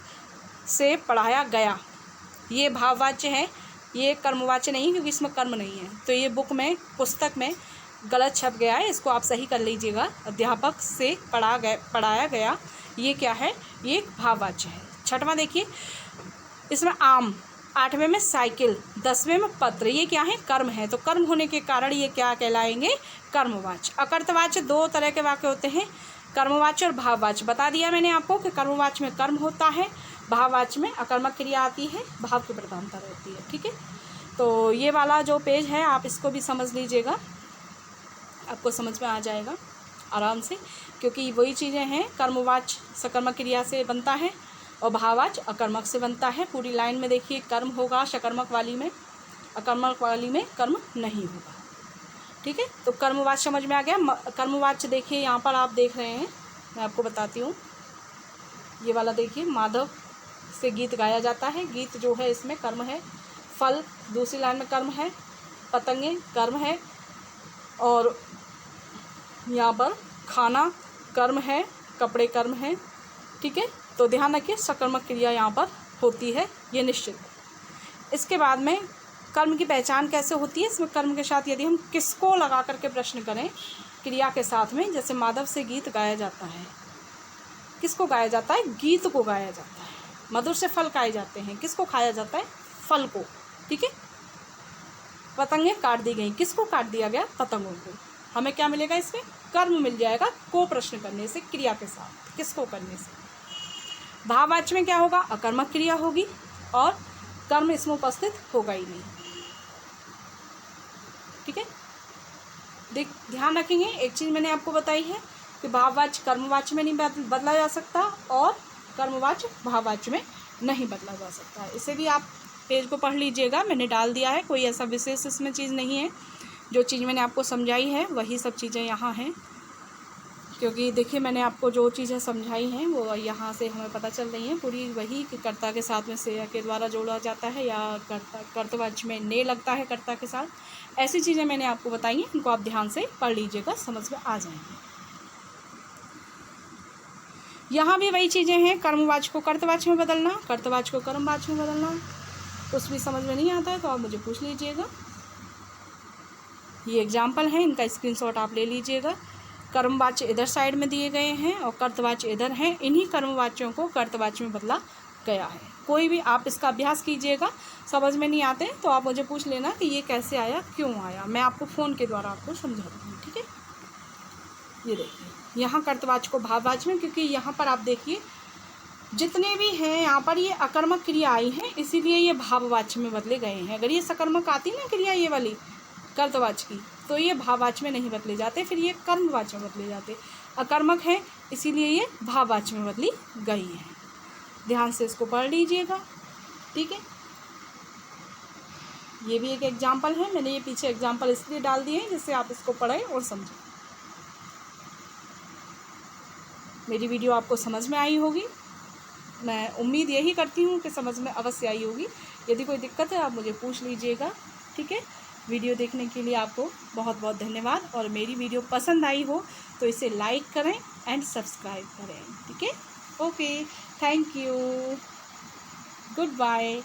से पढ़ाया गया, ये भाववाच्य है, ये कर्मवाच्य नहीं, क्योंकि इसमें कर्म नहीं है। तो ये बुक में, पुस्तक में गलत छप गया है, इसको आप सही कर लीजिएगा। अध्यापक से पढ़ाया गया, ये क्या है, ये भाववाच्य है। छठवां देखिए, इसमें आम, 8वें में साइकिल, 10वें में पत्र, ये क्या है, कर्म है। तो कर्म होने के कारण ये क्या कहलाएंगे, कर्मवाच्य। अकर्तवाच्य दो तरह के वाक्य होते हैं, कर्मवाच्य और भाववाच्य। बता दिया मैंने आपको कि कर्मवाच्य में कर्म होता है, भाववाच्य में अकर्मक क्रिया आती है, भाव की प्रधानता रहती है। ठीक है, तो ये वाला जो पेज है आप इसको भी समझ लीजिएगा, आपको समझ में आ जाएगा आराम से, क्योंकि वही चीज़ें हैं। कर्मवाच्य सकर्मक क्रिया से बनता है और भाववाच्य अकर्मक से बनता है। पूरी लाइन में देखिए, कर्म होगा सकर्मक वाली में, अकर्मक वाली में कर्म नहीं होगा। ठीक है। तो कर्मवाच्य समझ में आ गया। कर्मवाच्य देखिए यहाँ पर आप देख रहे हैं, मैं आपको बताती हूँ। ये वाला देखिए, माधव से गीत गाया जाता है। गीत जो है इसमें कर्म है। फल दूसरी लाइन में कर्म है। पतंगे कर्म है। और यहाँ पर खाना कर्म है, कपड़े कर्म है। ठीक है। तो ध्यान रखिए सकर्मक क्रिया यहाँ पर होती है, ये निश्चित। इसके बाद में कर्म की पहचान कैसे होती है। इसमें कर्म के साथ यदि हम किसको लगा करके प्रश्न करें क्रिया के साथ में, जैसे माधव से गीत गाया जाता है, किसको गाया जाता है? गीत को गाया जाता है। मधुर से फल खाए जाते हैं, किसको खाया जाता है? फल को। ठीक है। पतंगे काट दी गई, किसको काट दिया गया? पतंगों को। हमें क्या मिलेगा इसमें? कर्म मिल जाएगा, को प्रश्न करने से, क्रिया के साथ किसको करने से। भाववाच्य में क्या होगा? अकर्मक क्रिया होगी और कर्म इसमें उपस्थित होगा ही नहीं। ठीक है। ध्यान रखेंगे, एक चीज़ मैंने आपको बताई है कि भाववाच्य कर्मवाच्य में नहीं बदला जा सकता और कर्मवाच्य भाववाच्य में नहीं बदला जा सकता। इसे भी आप पेज को पढ़ लीजिएगा, मैंने डाल दिया है। कोई ऐसा विशेष इसमें चीज़ नहीं है। जो चीज़ मैंने आपको समझाई है वही सब चीज़ें यहाँ हैं, क्योंकि देखिए मैंने आपको जो चीज़ें समझाई हैं वो यहाँ से हमें पता चल रही हैं पूरी वही कि कर्ता के साथ में से के द्वारा जोड़ा जाता है या कर्तवाच्य में ने लगता है कर्ता के साथ। ऐसी चीज़ें मैंने आपको बताई हैं, इनको आप ध्यान से पढ़ लीजिएगा, समझ में आ जाएंगे। यहाँ भी वही चीज़ें हैं, कर्मवाच्य को कर्तवाच्य में बदलना, कर्तवाच्य को कर्मवाच्य में बदलना। कुछ भी समझ में नहीं आता है तो आप मुझे पूछ लीजिएगा। ये एग्जाम्पल हैं, इनका स्क्रीनशॉट आप ले लीजिएगा। कर्मवाच्य इधर साइड में दिए गए हैं और कर्तवाच्य इधर हैं। इन्हीं कर्मवाच्यों को कर्तवाच्य में बदला गया है। कोई भी आप इसका अभ्यास कीजिएगा, समझ में नहीं आते तो आप मुझे पूछ लेना कि ये कैसे आया, क्यों आया, मैं आपको फ़ोन के द्वारा आपको समझा दूँगी। ठीक है। ये देखिए यहाँ कर्तवाच्य को भाववाच्य में, क्योंकि यहाँ पर आप देखिए जितने भी हैं यहाँ पर ये अकर्मक क्रिया आई हैं, इसीलिए ये भाववाच्य में बदले गए हैं। अगर ये सकर्मक आती ना क्रिया ये वाली कर्तवाच्य की, तो ये भाववाच्य में नहीं बदले जाते, फिर ये कर्मवाच्य में बदले जाते। अकर्मक है इसीलिए ये भाववाच्य में बदली गई है। ध्यान से इसको पढ़ लीजिएगा। ठीक है। ये भी एक एग्जाम्पल है, मैंने ये पीछे एग्जाम्पल इसलिए डाल दिए हैं जिससे आप इसको पढ़ें और समझें। मेरी वीडियो आपको समझ में आई होगी, मैं उम्मीद यही करती हूँ कि समझ में अवश्य आई होगी। यदि कोई दिक्कत है आप मुझे पूछ लीजिएगा। ठीक है। वीडियो देखने के लिए आपको बहुत बहुत धन्यवाद, और मेरी वीडियो पसंद आई हो तो इसे लाइक करें एंड सब्सक्राइब करें। ठीक है। Okay, thank you, good bye.